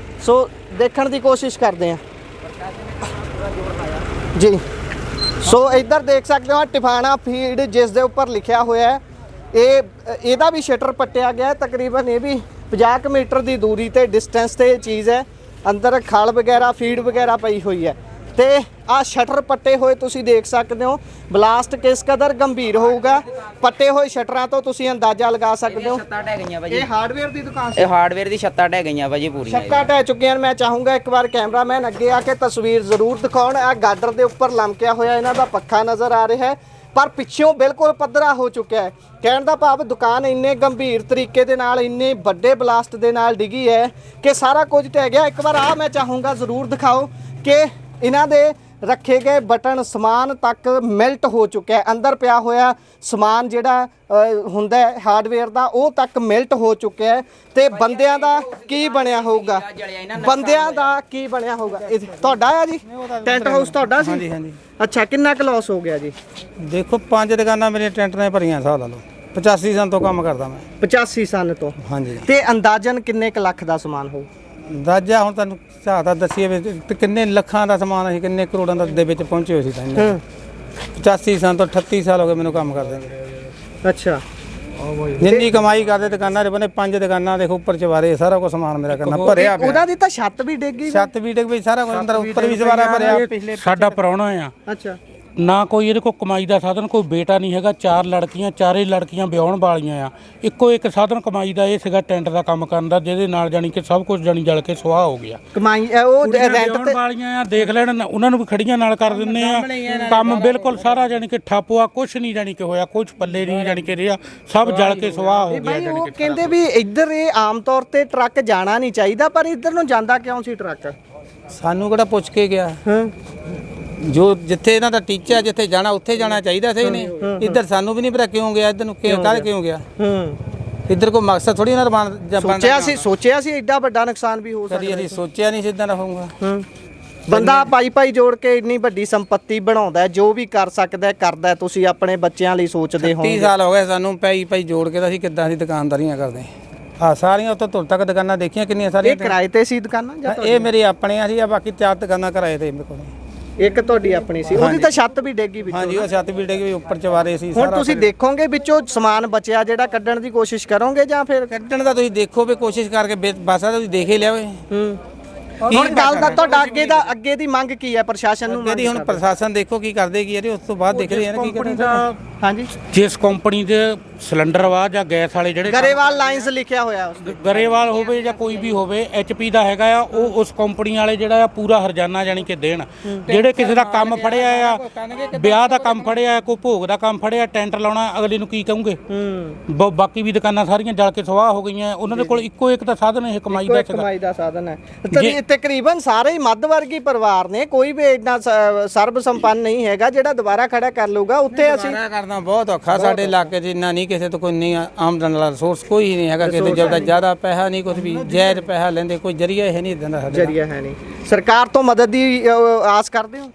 S2: ਸੋ ਦੇਖਣ ਦੀ ਕੋਸ਼ਿਸ਼ ਕਰਦੇ ਆ ਜੀ। ਸੋ ਇੱਧਰ ਦੇਖ ਸਕਦੇ ਹੋ ਟਿਫਾਣਾ ਫੀਡ ਜਿਸ ਦੇ ਉੱਪਰ ਲਿਖਿਆ ਹੋਇਆ ਹੈ, ਇਹਦਾ ਵੀ ਸ਼ਟਰ ਪੱਟਿਆ ਗਿਆ। ਤਕਰੀਬਨ ਇਹ ਵੀ 50 ਮੀਟਰ ਦੀ ਦੂਰੀ ਤੇ ਡਿਸਟੈਂਸ ਤੇ ਇਹ ਚੀਜ਼ ਹੈ। ਅੰਦਰ ਖਲ ਵਗੈਰਾ, ਫੀਡ ਵਗੈਰਾ ਪਈ ਹੋਈ ਹੈ ਤੇ ਆ ਸ਼ਟਰ ਪੱਟੇ ਹੋਏ ਤੁਸੀਂ ਦੇਖ ਸਕਦੇ ਹੋ। ਬਲਾਸਟ ਕਿਸ ਕਦਰ ਗੰਭੀਰ ਹੋਊਗਾ, ਪੱਟੇ ਹੋਏ ਸ਼ਟਰਾਂ ਤੋਂ ਤੁਸੀਂ ਅੰਦਾਜ਼ਾ ਲਗਾ ਸਕਦੇ ਹੋ।
S4: ਛੱਤਾਂ ਢਹਿ ਗਈਆਂ ਭਾਜੀ।
S2: ਇਹ ਹਾਰਡਵੇਅਰ ਦੀ ਦੁਕਾਨ ਸੀ?
S4: ਇਹ ਹਾਰਡਵੇਅਰ ਦੀ ਛੱਤਾਂ ਢਹਿ ਗਈਆਂ ਭਾਜੀ ਪੂਰੀਆਂ।
S2: ਛੱਤਾਂ ਢਹਿ ਚੁੱਕੀਆਂ। ਮੈਂ ਚਾਹੂੰਗਾ ਇੱਕ ਵਾਰ ਕੈਮਰਾਮੈਨ ਅੱਗੇ ਆ ਕੇ ਤਸਵੀਰ ਜ਼ਰੂਰ ਦਿਖਾਉਣ। ਆ ਗਾਡਰ ਦੇ ਉੱਪਰ ਲਮਕਿਆ ਹੋਇਆ ਇਹਨਾਂ ਦਾ ਪੱਖਾ ਨਜ਼ਰ ਆ ਰਿਹਾ ਹੈ, ਪਰ ਪਿੱਛੋਂ ਬਿਲਕੁਲ ਪੱਧਰਾ ਹੋ ਚੁੱਕਿਆ ਹੈ। ਕਹਿਣ ਦਾ ਭਾਵ ਦੁਕਾਨ ਇੰਨੇ ਗੰਭੀਰ ਤਰੀਕੇ ਦੇ ਨਾਲ, ਇੰਨੇ ਵੱਡੇ ਬਲਾਸਟ ਦੇ ਨਾਲ ਡਿੱਗੀ ਹੈ ਕਿ ਸਾਰਾ ਕੁਝ ਢਹਿ ਗਿਆ। ਇੱਕ ਵਾਰ ਆ ਮੈਂ ਚਾਹੂੰਗਾ ਜ਼ਰੂਰ ਦਿਖਾਓ ਕਿ ਇਹਨਾਂ ਦੇ ਰੱਖੇ ਗਏ ਬਟਨ, ਸਮਾਨ ਤੱਕ ਮੈਲਟ ਹੋ ਚੁੱਕਿਆ ਹੈ। ਅੰਦਰ ਪਿਆ ਹੋਇਆ ਸਮਾਨ ਜਿਹੜਾ ਹੁੰਦਾ ਹੈ ਹਾਰਡਵੇਅਰ ਦਾ, ਉਹ ਤੱਕ ਮੈਲਟ ਹੋ ਚੁੱਕਿਆ ਹੈ। ਤੇ ਬੰਦਿਆਂ ਦਾ ਕੀ ਬਣਿਆ ਹੋਊਗਾ? ਬੰਦਿਆਂ ਦਾ ਕੀ ਬਣਿਆ ਹੋਊਗਾ? ਤੁਹਾਡਾ ਆ ਜੀ ਟੈਂਟ ਹਾਊਸ? ਤੁਹਾਡਾ ਸੀ?
S11: ਹਾਂਜੀ ਹਾਂਜੀ।
S2: ਅੱਛਾ, ਕਿੰਨਾ ਕੁ ਲਾਸ ਹੋ ਗਿਆ ਜੀ?
S11: ਦੇਖੋ 5 ਦੁਕਾਨਾਂ ਮੇਰੀਆਂ ਟੈਂਟ ਨੇ ਭਰੀਆਂ, ਹਿਸਾਬ ਲਾ ਲਓ 85 ਸਾਲ ਤੋਂ ਕੰਮ ਕਰਦਾ ਮੈਂ।
S2: 85 ਸਾਲ ਤੋਂ?
S11: ਹਾਂਜੀ।
S2: ਤੇ ਅੰਦਾਜ਼ਨ ਕਿੰਨੇ ਕੁ ਲੱਖ ਦਾ ਸਮਾਨ ਹੋਊ?
S11: ਅੰਦਾਜ਼ਾ ਹੁਣ ਤੁਹਾਨੂੰ ਹਿਸਾਬ ਦਾ ਦੱਸੀਏ ਵੀ ਕਿੰਨੇ ਲੱਖਾਂ ਦਾ ਸਮਾਨ ਅਸੀਂ ਕਿੰਨੇ ਕਰੋੜਾਂ ਦਾ ਦੇ ਵਿੱਚ ਪਹੁੰਚੇ ਹੋਏ ਸੀ ਤਾਂ 85 ਸਾਲ ਤੋਂ 38 ਸਾਲ ਹੋ ਗਏ ਮੈਨੂੰ ਕੰਮ ਕਰਦੇ।
S2: ਅੱਛਾ,
S11: ਜਿੰਨੀ ਕਮਾਈ ਕਰਦੇ ਦੁਕਾਨਾਂ ਦੇ ਬਨੇ 5 ਦੁਕਾਨਾਂ ਦੇਖੋ ਉੱਪਰ ਚਵਾਰੇ ਸਾਰਾ ਕੁਝ ਸਮਾਨ ਮੇਰਾ ਕਰਨਾ ਭਰਿਆ ਪਿਆ।
S2: ਉਹਨਾਂ ਦੀ ਤਾਂ ਛੱਤ ਵੀ ਡਿੱਗ ਗਈ।
S11: ਛੱਤ ਵੀ ਡਿੱਗ ਪਈ ਸਾਰਾ ਕੁਝ ਅੰਦਰ ਉੱਪਰ ਵੀ ਸਵਾਰਾ ਭਰਿਆ ਪਿਛਲੇ
S12: ਸਾਡਾ ਪ੍ਰਾਹੁਣਾ ਆ।
S2: ਅੱਛਾ।
S12: ਨਾ ਕੋਈ ਇਹਦੇ ਕੋਲ ਕਮਾਈ ਦਾ ਸਾਧਨ, ਕੋਈ ਬੇਟਾ ਨਹੀਂ ਹੈਗਾ, 4 ਲੜਕੀਆਂ, ਚਾਰੇ ਲੜਕੀਆਂ ਵਿਆਹੁਣ ਵਾਲੀਆਂ ਆ। ਇੱਕੋ ਇੱਕ ਸਾਧਨ ਕਮਾਈ ਦਾ ਇਹ ਸੀਗਾ ਟੈਂਟ ਦਾ ਕੰਮ ਕਰਨ ਦਾ, ਜਿਹਦੇ ਨਾਲ ਜਾਣੀ ਕਿ ਸਭ ਕੁਝ ਜਾਣੀ ਜਲ ਕੇ ਸੁਆਹ ਹੋ ਗਿਆ।
S2: ਕਮਾਈ ਉਹ ਰੈਂਟ
S12: ਵਿਆਹੁਣ
S2: ਤੇ
S12: ਵਾਲੀਆਂ ਆ, ਦੇਖ ਲੈਣ ਉਹਨਾਂ ਨੂੰ ਵੀ ਖੜੀਆਂ ਨਾਲ ਕਰ ਦਿੰਦੇ ਆ। ਕੰਮ ਬਿਲਕੁਲ ਸਾਰਾ ਜਾਣੀ ਕਿ ਠੱਪ ਹੋਆ, ਕੁਝ ਨਹੀਂ ਜਾਣੀ ਕਿ ਹੋਇਆ, ਕੁਝ ਪੱਲੇ ਨਹੀਂ ਜਾਣੀ ਕਿ ਰਿਹਾ, ਸਭ ਜਲ ਕੇ ਸੁਆਹ ਹੋ ਗਿਆ।
S2: ਭਾਈ ਉਹ ਕਹਿੰਦੇ ਵੀ ਇੱਧਰ ਇਹ ਆਮ ਤੌਰ ਤੇ ਟਰੱਕ ਜਾਣਾ ਨਹੀਂ ਚਾਹੀਦਾ, ਪਰ ਇੱਧਰ ਨੂੰ ਜਾਂਦਾ ਕਿਉਂ ਸੀ ਟਰੱਕ?
S11: ਸਾਨੂੰ ਕਿਹੜਾ ਪੁੱਛ ਕੇ ਗਿਆ? ਜੋ ਜਿੱਥੇ ਇਹਨਾਂ ਦਾ ਟੀਚਾ ਜਿੱਥੇ ਜਾਣਾ ਉੱਥੇ ਜਾਣਾ ਚਾਹੀਦਾ ਸੀ ਨੇ। ਇੱਧਰ ਸਾਨੂੰ ਵੀ ਨਹੀਂ ਪਤਾ ਕਿਉਂ ਗਿਆ, ਇੱਧਰ ਨੂੰ ਕਿਉਂ ਗਿਆ। ਇੱਧਰ ਕੋਈ ਮਕਸਦ ਥੋੜੀ ਨਾ
S2: ਸੋਚਿਆ ਸੀ ਐਡਾ ਵੱਡਾ ਨੁਕਸਾਨ ਵੀ ਹੋ ਸਕਦਾ।
S11: ਅਸੀਂ ਸੋਚਿਆ ਨਹੀਂ ਸਿੱਧਾ ਨਾ ਹੋਊਗਾ।
S2: ਬੰਦਾ ਪਾਈ ਜੋੜ ਕੇ ਇੰਨੀ ਵੱਡੀ ਸੰਪਤੀ ਬਣਾਉਂਦਾ, ਜੋ ਵੀ ਕਰ ਸਕਦਾ ਕਰਦਾ। ਤੁਸੀਂ ਆਪਣੇ ਬੱਚਿਆਂ ਲਈ ਸੋਚਦੇ ਹੋ।
S11: 30 ਸਾਲ ਹੋ ਗਏ ਸਾਨੂੰ ਪਾਈ ਜੋੜ ਕੇ, ਤਾਂ ਅਸੀਂ ਕਿੱਦਾਂ ਅਸੀਂ ਦੁਕਾਨਦਾਰੀਆਂ ਕਰਦੇ ਆ। ਸਾਰੀਆਂ ਉੱਤੋਂ ਤੁਰ ਤੱਕ ਦੁਕਾਨਾਂ ਦੇਖੀਆਂ ਕਿੰਨੀਆਂ ਸਾਰੀਆਂ।
S2: ਇਹ ਕਿਰਾਏ ਤੇ ਸੀ ਦੁਕਾਨਾਂ ਜਾਂ
S11: ਇਹ ਮੇਰੇ ਆਪਣੀਆਂ ਸੀ, ਬਾਕੀ 4 ਦੁਕਾਨਾਂ ਕਿਰਾਏ ਤੇ ਮੇਰੇ ਕੋਲ।
S2: ਇੱਕ ਤੁਹਾਡੀ ਆਪਣੀ ਸੀ, ਉਹਦੀ ਤਾਂ ਛੱਤ ਵੀ ਡੇਗੀ ਵਿੱਚੋਂ।
S11: ਹਾਂਜੀ, ਉਹ ਛੱਤ ਵੀ ਡੇਗੀ, ਉੱਪਰ ਚਵਾਰੇ ਸੀ।
S2: ਹੁਣ ਤੁਸੀਂ ਦੇਖੋਗੇ ਵਿੱਚੋਂ ਸਮਾਨ ਬਚਿਆ ਜਿਹੜਾ ਕੱਢਣ ਦੀ ਕੋਸ਼ਿਸ਼ ਕਰੋਗੇ ਜਾਂ ਫਿਰ
S11: ਕੱਢਣ ਦਾ ਤੁਸੀਂ ਦੇਖੋ ਵੀ ਕੋਸ਼ਿਸ਼ ਕਰਕੇ ਬਸ ਤੁਸੀਂ ਦੇਖ ਹੀ ਲਿਆ ਵੇ।
S2: ਹੁਣ ਗੱਲ ਦਾ ਤੁਹਾਡਾ ਅੱਗੇ ਦੀ ਮੰਗ ਕੀ ਹੈ ਪ੍ਰਸ਼ਾਸਨ ਨੂੰ?
S11: ਇਹਦੀ ਹੁਣ ਪ੍ਰਸ਼ਾਸਨ ਦੇਖੋ ਕੀ ਕਰਦੇ ਕੀ ਹੈ, ਉਸ ਤੋਂ ਬਾਅਦ ਦੇਖਦੇ ਆ ਕੀ ਕਰਦੇ।
S2: ਹਾਂਜੀ,
S12: ਜਿਸ ਕੰਪਨੀ ਦੇ ਸਿਲੰਡਰ ਵਾ ਜਾਂ ਗੈਸ ਵਾਲੇ ਜਿਹੜੇ
S2: ਗਰੇਵਾਲ ਲਾਈਨਸ ਲਿਖਿਆ ਹੋਇਆ ਉਸ ਤੇ,
S12: ਗਰੇਵਾਲ ਹੋਵੇ ਜਾਂ ਕੋਈ ਵੀ ਹੋਵੇ, HP ਦਾ ਹੈਗਾ ਆ, ਉਹ ਉਸ ਕੰਪਨੀ ਵਾਲੇ ਜਿਹੜਾ ਆ ਪੂਰਾ ਹਰਜਾਨਾ ਜਾਨੀ ਕਿ ਦੇਣ। ਜਿਹੜੇ ਕਿਸੇ ਦਾ ਕੰਮ ਫੜਿਆ ਆ, ਵਿਆਹ ਦਾ ਕੰਮ ਫੜਿਆ, ਕੋਈ ਭੋਗ ਦਾ ਕੰਮ ਫੜਿਆ, ਟੈਂਟ ਲਾਉਣਾ, ਅਗਲੇ ਨੂੰ ਕੀ ਕਹੋਗੇ? ਬਾਕੀ ਵੀ ਦੁਕਾਨਾਂ ਸਾਰੀਆਂ ਜਲ ਕੇ ਸਵਾਹ ਹੋ ਗਈਆਂ। ਉਹਨਾਂ ਦੇ ਕੋਲ ਇੱਕੋ ਇੱਕ ਤਾਂ ਸਾਧਨ ਇਹ ਕਮਾਈ ਦਾ
S2: ਸਾਧਨ ਹੈ। ਤਕਰੀਬਨ ਸਾਰੇ ਹੀ ਮੱਧ ਵਰਗੀ ਪਰਿਵਾਰ ਨੇ, ਕੋਈ ਵੀ ਇੰਨਾ ਸਰਬ ਸੰਪੰਨ ਨਹੀਂ ਹੈਗਾ ਜਿਹੜਾ ਦੁਬਾਰਾ ਖੜਾ ਕਰ ਲਊਗਾ। ਉੱਥੇ ਅਸੀਂ
S11: ਕਰਨਾ ਬਹੁਤ ਔਖਾ ਸਾਡੇ ਇਲਾਕੇ 'ਚ। ਇੰਨਾ ਨਹੀਂ ਕਿਸੇ ਤੋਂ ਕੋਈ ਨਹੀਂ ਆਮਦਨ ਵਾਲਾ ਸੋਰਸ ਕੋਈ ਨਹੀਂ ਹੈਗਾ। ਕਿਸੇ ਤੋਂ ਜ਼ਿਆਦਾ ਪੈਸਾ ਨਹੀਂ, ਕੁਝ ਵੀ ਜਾਇਜ਼ ਪੈਸਾ ਲੈਂਦੇ, ਕੋਈ ਜਰੀਆ ਹੈ ਨਹੀਂ। ਇਦਾਂ ਦਾ
S2: ਜਰੀਆ ਹੈ ਨਹੀਂ। ਸਰਕਾਰ ਤੋਂ ਮਦਦ ਦੀ ਆਸ ਕਰਦੇ ਹੋ?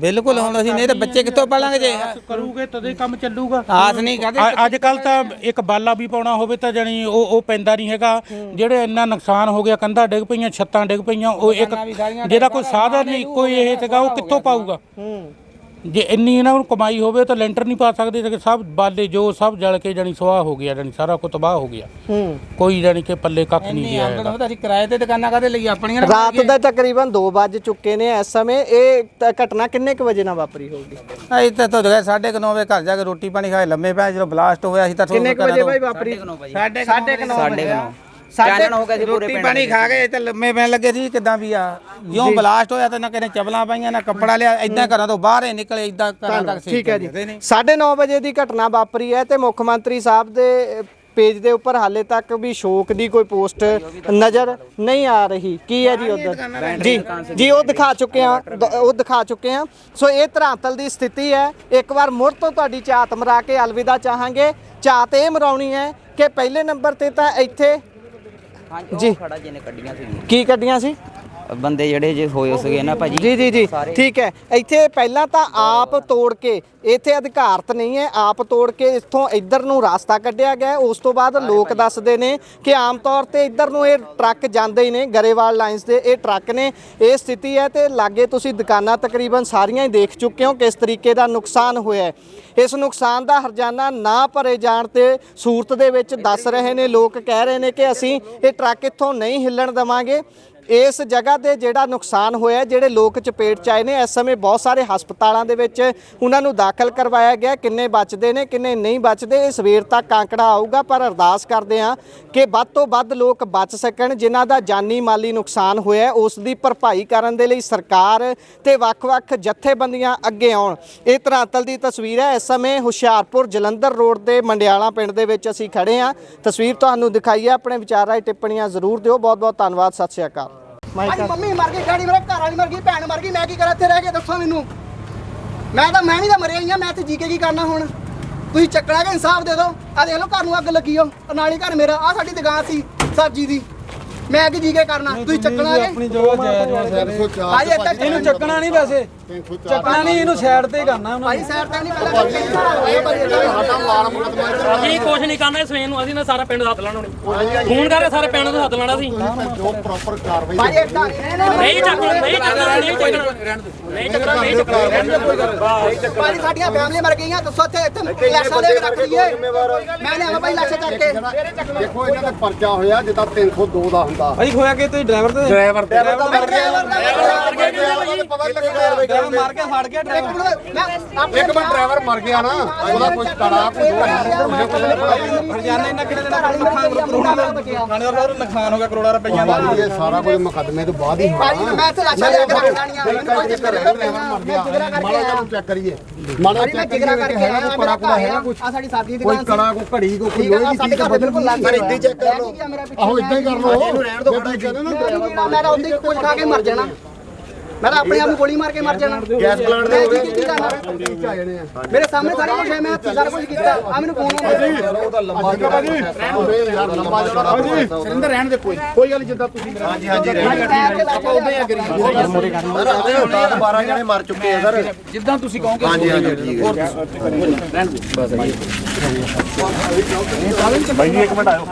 S11: ਬਿਲਕੁਲ। ਹੁਣ ਅਸੀਂ ਨਹੀਂ ਤਾਂ ਬੱਚੇ ਕਿੱਥੋਂ ਪਾਲਾਂਗੇ? ਜੇ
S12: ਕਰੂਗੇ ਤਦੇ ਕੰਮ ਚੱਲੂਗਾ।
S11: ਆਸ ਨਹੀਂ ਕਰਦੇ।
S12: ਅੱਜ ਕੱਲ ਤਾਂ ਇੱਕ ਬਾਲਾ ਵੀ ਪਾਉਣਾ ਹੋਵੇ ਤਾਂ ਜਾਨੀ ਉਹ ਪੈਂਦਾ ਨਹੀਂ ਹੈਗਾ। ਜਿਹੜੇ ਇੰਨਾ ਨੁਕਸਾਨ ਹੋ ਗਿਆ, ਕੰਧਾਂ ਡਿੱਗ ਪਈਆਂ, ਛੱਤਾਂ ਡਿੱਗ ਪਈਆਂ, ਉਹ ਇੱਕ ਜਿਹਦਾ ਕੋਈ ਸਾਧਨ ਨਹੀਂ, ਕੋਈ ਇਹ ਸੀਗਾ, ਉਹ ਕਿੱਥੋਂ ਪਾਊਗਾ? ਜੇ ਇੰਨੀ ਇਹਨਾਂ ਨੂੰ ਕਮਾਈ ਹੋਵੇ ਤਾਂ ਲੈਂਟਰ ਨਹੀਂ ਪਾ ਸਕਦੇ ਤੇ ਸਭ ਬਾਲੇ ਜੋ ਸਭ ਜਲ ਕੇ ਜਾਨੀ ਸਵਾਹ ਹੋ ਗਿਆ, ਜਾਨੀ ਸਾਰਾ ਕੁਝ ਤਬਾਹ ਹੋ ਗਿਆ। ਕੋਈ ਜਾਨੀ ਕਿ ਪੱਲੇ ਕੱਖ ਨਹੀਂ ਗਿਆ।
S11: ਅਸੀਂ ਕਿਰਾਏ ਤੇ ਦੁਕਾਨਾਂ ਕਾਹਦੇ ਲਈ ਆਪਣੀਆਂ?
S2: ਰਾਤ ਦਾ ਤਕਰੀਬਨ 2 ਵਜ ਚੁੱਕੇ ਨੇ ਇਸ ਸਮੇਂ। ਇਹ ਘਟਨਾ ਕਿੰਨੇ ਕੁ ਵਜੇ ਨਾਲ ਵਾਪਰੀ ਹੋਊਗੀ?
S11: ਅਸੀਂ ਤਾਂ 9:30 ਵਜੇ ਘਰ ਜਾ ਕੇ ਰੋਟੀ ਪਾਣੀ ਖਾ ਕੇ ਲੰਮੇ ਪਏ। ਜਦੋਂ ਬਲਾਸਟ ਹੋਇਆ ਸੀ ਤਾਂ
S2: ਕਿੰਨੇ ਕੁ ਵਜੇ ਬਾਈ ਵਾਪਰੀ? 9:30
S4: ਚਾਨਣ ਹੋ ਗਿਆ ਸੀ ਪੂਰੇ
S11: ਰੋਟੀ ਪਾਣੀ ਖਾ ਕੇ ਤੇ ਲੰਮੇ ਪੈਣ ਲੱਗੇ ਸੀ। ਕਿੱਦਾਂ ਵੀ ਆ ਜਿਉਂ ਬਲਾਸਟ ਹੋਇਆ ਤਾਂ ਨਾ ਕਿਸੇ ਚਪਲਾਂ ਪਾਈਆਂ, ਨਾ ਕੱਪੜਾ ਲਿਆ, ਇਦਾਂ ਘਰਾਂ ਤੋਂ ਬਾਹਰ ਹੀ ਨਿਕਲੇ, ਇਦਾਂ ਘਰਾਂ ਤੱਕ।
S2: ਠੀਕ ਹੈ ਜੀ। 9:30 ਵਜੇ ਦੀ ਘਟਨਾ ਵਾਪਰੀ ਹੈ ਤੇ ਮੁੱਖ ਮੰਤਰੀ ਸਾਹਿਬ ਦੇ ਪੇਜ ਦੇ ਉੱਪਰ ਹਾਲੇ ਤੱਕ ਵੀ ਸ਼ੋਕ ਦੀ ਕੋਈ ਪੋਸਟ ਨਜ਼ਰ ਨਹੀਂ ਆ ਰਹੀ। ਕੀ ਹੈ ਜੀ ਉਧਰ? ਜੀ ਉਹ ਦਿਖਾ ਚੁੱਕੇ ਆ। ਸੋ ਇਹ ਧਰਾਤਲ ਦੀ ਸਥਿਤੀ ਹੈ। ਇੱਕ ਵਾਰ ਮੁੜ ਤੋਂ ਤੁਹਾਡੀ ਝਾਤ ਮਰਾ ਕੇ ਅਲਵਿਦਾ ਚਾਹਾਂਗੇ। ਝਾਤ ਇਹ ਮਰਾਉਣੀ ਹੈ ਕਿ ਪਹਿਲੇ ਨੰਬਰ ਤੇ ਤਾਂ ਇੱਥੇ
S4: ਜੀ ਖੜਾ ਜਿਹਨੇ ਕੱਢੀਆਂ ਸੀ।
S2: ਕੀ ਕੱਢੀਆਂ ਸੀ?
S4: ਬੰਦੇ ਜਿਹੜੇ ਜੇ ਹੋਏ ਸੀਗੇ ਨਾ ਭਾਜੀ।
S2: ਜੀ ਠੀਕ ਹੈ। ਇੱਥੇ ਪਹਿਲਾਂ ਤਾਂ ਆਪ ਤੋੜ ਕੇ, ਇੱਥੇ ਅਧਿਕਾਰਤ ਨਹੀਂ ਹੈ, ਆਪ ਤੋੜ ਕੇ ਇੱਥੋਂ ਇੱਧਰ ਨੂੰ ਰਾਸਤਾ ਕੱਢਿਆ ਗਿਆ। ਉਸ ਤੋਂ ਬਾਅਦ ਲੋਕ ਦੱਸਦੇ ਨੇ ਕਿ ਆਮ ਤੌਰ ਤੇ ਇੱਧਰ ਨੂੰ ਇਹ ਟਰੱਕ ਜਾਂਦੇ ਹੀ ਨੇ, ਗਰੇਵਾਲ ਲਾਈਨਸ ਦੇ ਇਹ ਟਰੱਕ ਨੇ। ਇਹ ਸਥਿਤੀ ਹੈ ਤੇ ਲਾਗੇ ਤੁਸੀਂ ਦੁਕਾਨਾਂ ਤਕਰੀਬਨ ਸਾਰੀਆਂ ਹੀ ਦੇਖ ਚੁੱਕੇ ਹੋ ਕਿਸ ਤਰੀਕੇ ਦਾ ਨੁਕਸਾਨ ਹੋਇਆ। ਇਸ ਨੁਕਸਾਨ ਦਾ ਹਰਜਾਨਾ ਨਾ ਭਰੇ ਜਾਣ ਤੇ ਸੂਰਤ ਦੇ ਵਿੱਚ ਦੱਸ ਰਹੇ ਨੇ ਲੋਕ, ਕਹਿ ਰਹੇ ਨੇ ਕਿ ਅਸੀਂ ਇਹ ਟਰੱਕ ਇੱਥੋਂ ਨਹੀਂ ਹਿੱਲਣ ਦੇਵਾਂਗੇ। ਇਸ ਜਗ੍ਹਾ ਤੇ ਜਿਹੜਾ ਨੁਕਸਾਨ ਹੋਇਆ, ਜਿਹੜੇ ਲੋਕ ਚਪੇਟ 'ਚ ਆਏ ਨੇ, ਇਸ ਸਮੇਂ ਬਹੁਤ ਸਾਰੇ ਹਸਪਤਾਲਾਂ ਦੇ ਵਿੱਚ ਉਹਨਾਂ ਨੂੰ ਦਾਖਲ ਕਰਵਾਇਆ ਗਿਆ। ਕਿੰਨੇ ਬਚਦੇ ਨੇ, ਕਿੰਨੇ ਨਹੀਂ ਬਚਦੇ, ਇਹ ਸਵੇਰ ਤੱਕ ਆંકੜਾ ਆਊਗਾ। ਪਰ ਅਰਦਾਸ ਕਰਦੇ ਹਾਂ ਕਿ ਵੱਧ ਤੋਂ ਵੱਧ ਲੋਕ ਬਚ ਸਕਣ। ਜਿਨ੍ਹਾਂ ਦਾ ਜਾਨੀ ਮਾਲੀ ਨੁਕਸਾਨ ਹੋਇਆ ਉਸ ਦੀ ਭਰਪਾਈ ਕਰਨ ਦੇ ਲਈ ਸਰਕਾਰ ਤੇ ਵੱਖ-ਵੱਖ ਜਥੇਬੰਦੀਆਂ ਅੱਗੇ ਆਉਣ। ਇਹ ਧਰਾਤਲ ਦੀ ਤਸਵੀਰ ਹੈ। ਇਸ ਸਮੇਂ ਹੁਸ਼ਿਆਰਪੁਰ ਜਲੰਧਰ ਰੋਡ ਦੇ ਮੰਡਿਆਲਾ ਪਿੰਡ ਦੇ ਵਿੱਚ ਅਸੀਂ ਖੜੇ ਹਾਂ। ਤਸਵੀਰ ਤੁਹਾਨੂੰ ਦਿਖਾਈ ਹੈ। ਆਪਣੇ ਵਿਚਾਰਾਂ ਟਿੱਪਣੀਆਂ ਜ਼ਰੂਰ ਦਿਓ। ਬਹੁਤ-ਬਹੁਤ ਧੰਨਵਾਦ। ਸਤਿ ਸ਼੍ਰੀ ਅਕਾਲ।
S6: ਅੱਜ ਮੰਮੀ ਮਰ ਗਈ, ਡੈਡੀ ਮੇਰਾ, ਘਰ ਵਾਲੀ ਮਰ ਗਈ, ਭੈਣ ਮਰ ਗਈ, ਮੈਂ ਕੀ ਕਰਾਂ ਇੱਥੇ ਰਹਿ ਕੇ? ਦੱਸੋ ਮੈਨੂੰ। ਮੈਂ ਵੀ ਤਾਂ ਮਰਿਆ ਹੀ ਆ। ਮੈਂ ਇੱਥੇ ਜੀ ਕੇ ਕੀ ਕਰਨਾ ਹੁਣ? ਤੁਸੀਂ ਚੱਕਣਾ ਕਿ ਇਨਸਾਫ ਦੇ ਦਿਓ। ਆ ਦੇਖ ਲਓ ਘਰ ਨੂੰ ਅੱਗ ਲੱਗੀ ਹੋ, ਨਾਲ ਹੀ ਘਰ ਮੇਰਾ। ਆ ਸਾਡੀ ਦੁਕਾਨ ਸੀ ਸਬਜ਼ੀ ਦੀ। ਮੈਂ ਕੀ ਜੀਕੇ ਕਰਨਾ ਤੁਸੀਂ ਚੱਕਣਾ
S8: ਆਪਣੀ ਜਗ੍ਹਾ ਜਾਇਜ਼
S6: ਭਾਈ ਇੱਦਾਂ
S8: ਇਹਨੂੰ ਚੱਕਣਾ ਨਹੀਂ ਵੈਸੇ ਚੱਕਣਾ ਨਹੀਂ ਇਹਨੂੰ ਸਾਈਡ ਤੇ ਕਰਨਾ ਉਹਨਾਂ
S6: ਭਾਈ ਸਾਈਡ ਤੇ ਨਹੀਂ ਪਹਿਲਾਂ
S13: ਅਸੀਂ ਕੁਝ ਨਹੀਂ ਕਰਨਾ ਸਵੇਰ ਨੂੰ ਅਸੀਂ ਨਾ ਸਾਰਾ ਪਿੰਡ ਹੱਥ ਲਾਣਾ ਫੋਨ ਕਰਕੇ ਸਾਰੇ ਪਿੰਡ ਨੂੰ ਹੱਥ ਲਾਣਾ ਸੀ
S6: ਜੋ ਪ੍ਰੋਪਰ ਕਾਰਵਾਈ ਭਾਈ ਇੱਦਾਂ
S13: ਨਹੀਂ ਚੱਕਣਾ ਨਹੀਂ ਚੱਕਣਾ ਨਹੀਂ ਚੱਕਣਾ ਨਹੀਂ ਚੱਕਣਾ
S6: ਭਾਈ ਸਾਡੀਆਂ ਫੈਮਲੀਆਂ ਮਰ ਗਈਆਂ ਦੱਸੋ ਇੱਥੇ ਲੈਸਾਂ ਦੇ ਕੇ ਰੱਖ ਲਈਏ ਮੈਂ ਲਿਆਵਾਂ ਭਾਈ ਲੈਸਾਂ ਚੱਕ ਕੇ
S14: ਦੇਖੋ ਇਹਨਾਂ ਦਾ ਪਰਚਾ ਹੋਇਆ ਜਿੱਦਾਂ 302 ਦਾ ਹੁੰਦਾ
S8: ਭਾਈ ਖੋਇਆ ਕਿ ਤੁਸੀਂ ਡਰਾਈਵਰ ਤੇ
S14: ਡਰਾਈਵਰ
S8: ਮਾਰ ਕੇ ਫੜ ਗਿਆ ਡਰਾਈਵਰ
S14: ਇੱਕ ਵਾਰ ਡਰਾਈਵਰ ਮਰ ਗਿਆ ਨਾ ਉਹਦਾ ਕੋਈ ਕੜਾ ਕੋਈ
S8: ਹਰਜਾਨੇ ਇਹਨਾਂ ਕਿਹੜੇ ਦਿਨਾਂ ਕਰੋੜਾਂ ਦਾ ਨੁਕਸਾਨ ਹੋ ਗਿਆ ਕਰੋੜਾਂ ਰੁਪਈਆ ਦਾ
S14: ਇਹ ਸਾਰਾ ਕੁਝ ਮੁਕੱਦਮੇ ਤੋਂ ਬਾਅਦ ਹੀ
S6: ਭਾਈ ਮੈਂ ਇੱਥੇ ਲਾਸ਼ਾਂ ਲੈ ਕੇ ਰੱਖ ਜਾਣੀਆਂ
S14: ਮਰ ਗਿਆ ਮਾੜਾ ਜਿਹਾ ਚੈੱਕ ਕਰੀਏ ਮਾੜਾ
S6: ਮੈਂ ਜਿਗਰਾ ਕਰਕੇ ਆਇਆ ਮੇਰਾ ਘਰ ਆ ਆ ਸਾਡੀ ਸਾਡੀ ਦੀ
S14: ਕੋਈ
S6: ਦੁਕਾਨ
S14: ਕੜਾ ਕੋਈ ਘੜੀ ਕੋਈ ਲੋਹੇ ਦੀ ਚੀਜ਼
S6: ਬਿਲਕੁਲ ਲੱਗ
S14: ਪਰ ਇੱਦਾਂ ਚੈੱਕ ਕਰ ਲਓ ਆਹੋ ਇੱਦਾਂ ਹੀ ਕਰ ਲਓ ਇਹਨੂੰ ਰਹਿਣ ਦਿਓ
S6: ਮੈਂ ਤਾਂ ਉੱਥੇ ਕੁਝ ਖਾ ਕੇ ਮਰ ਜਾਣਾ ਮੈਂ ਤਾਂ ਆਪਣੇ ਆਪ ਨੂੰ ਗੋਲੀ ਮਾਰ ਕੇ ਮਰ ਜਾਣਾ
S14: ਗੈਸ ਪਲਾਂਟ ਦੇ
S6: ਮੇਰੇ ਸਾਹਮਣੇ ਸਾਰਾ ਕੁਝ ਹੈ ਮੈਂ ਹੱਥੀਂ ਸਾਰਾ ਕੁਝ ਕੀਤਾ ਆ ਮੈਨੂੰ ਫੋਨ ਆਉਂਦਾ
S14: ਉਹਦਾ ਲੰਬਾ ਯਾਰ ਲੰਬਾ ਜੋੜਾ ਸਰਿੰਦਰ ਰਹਿਣ ਦੇ ਕੋਈ ਗੱਲ ਜਿੱਦਾਂ ਤੁਸੀਂ ਹਾਂਜੀ ਹਾਂਜੀ ਰਹਿਣ ਆਪਾਂ ਉਦਾਂ ਹੀ ਅਗਰੀ ਸਰ ਆਦੇ 10 12 ਜਣੇ ਮਰ ਚੁੱਕੇ ਆ ਸਰ
S8: ਜਿੱਦਾਂ ਤੁਸੀਂ ਕਹੋਗੇ
S14: ਹਾਂਜੀ ਹਾਂਜੀ ਠੀਕ ਹੈ
S7: ਭਾਈ ਜੀ ਇੱਕ ਮਿੰਟ ਆਇਓ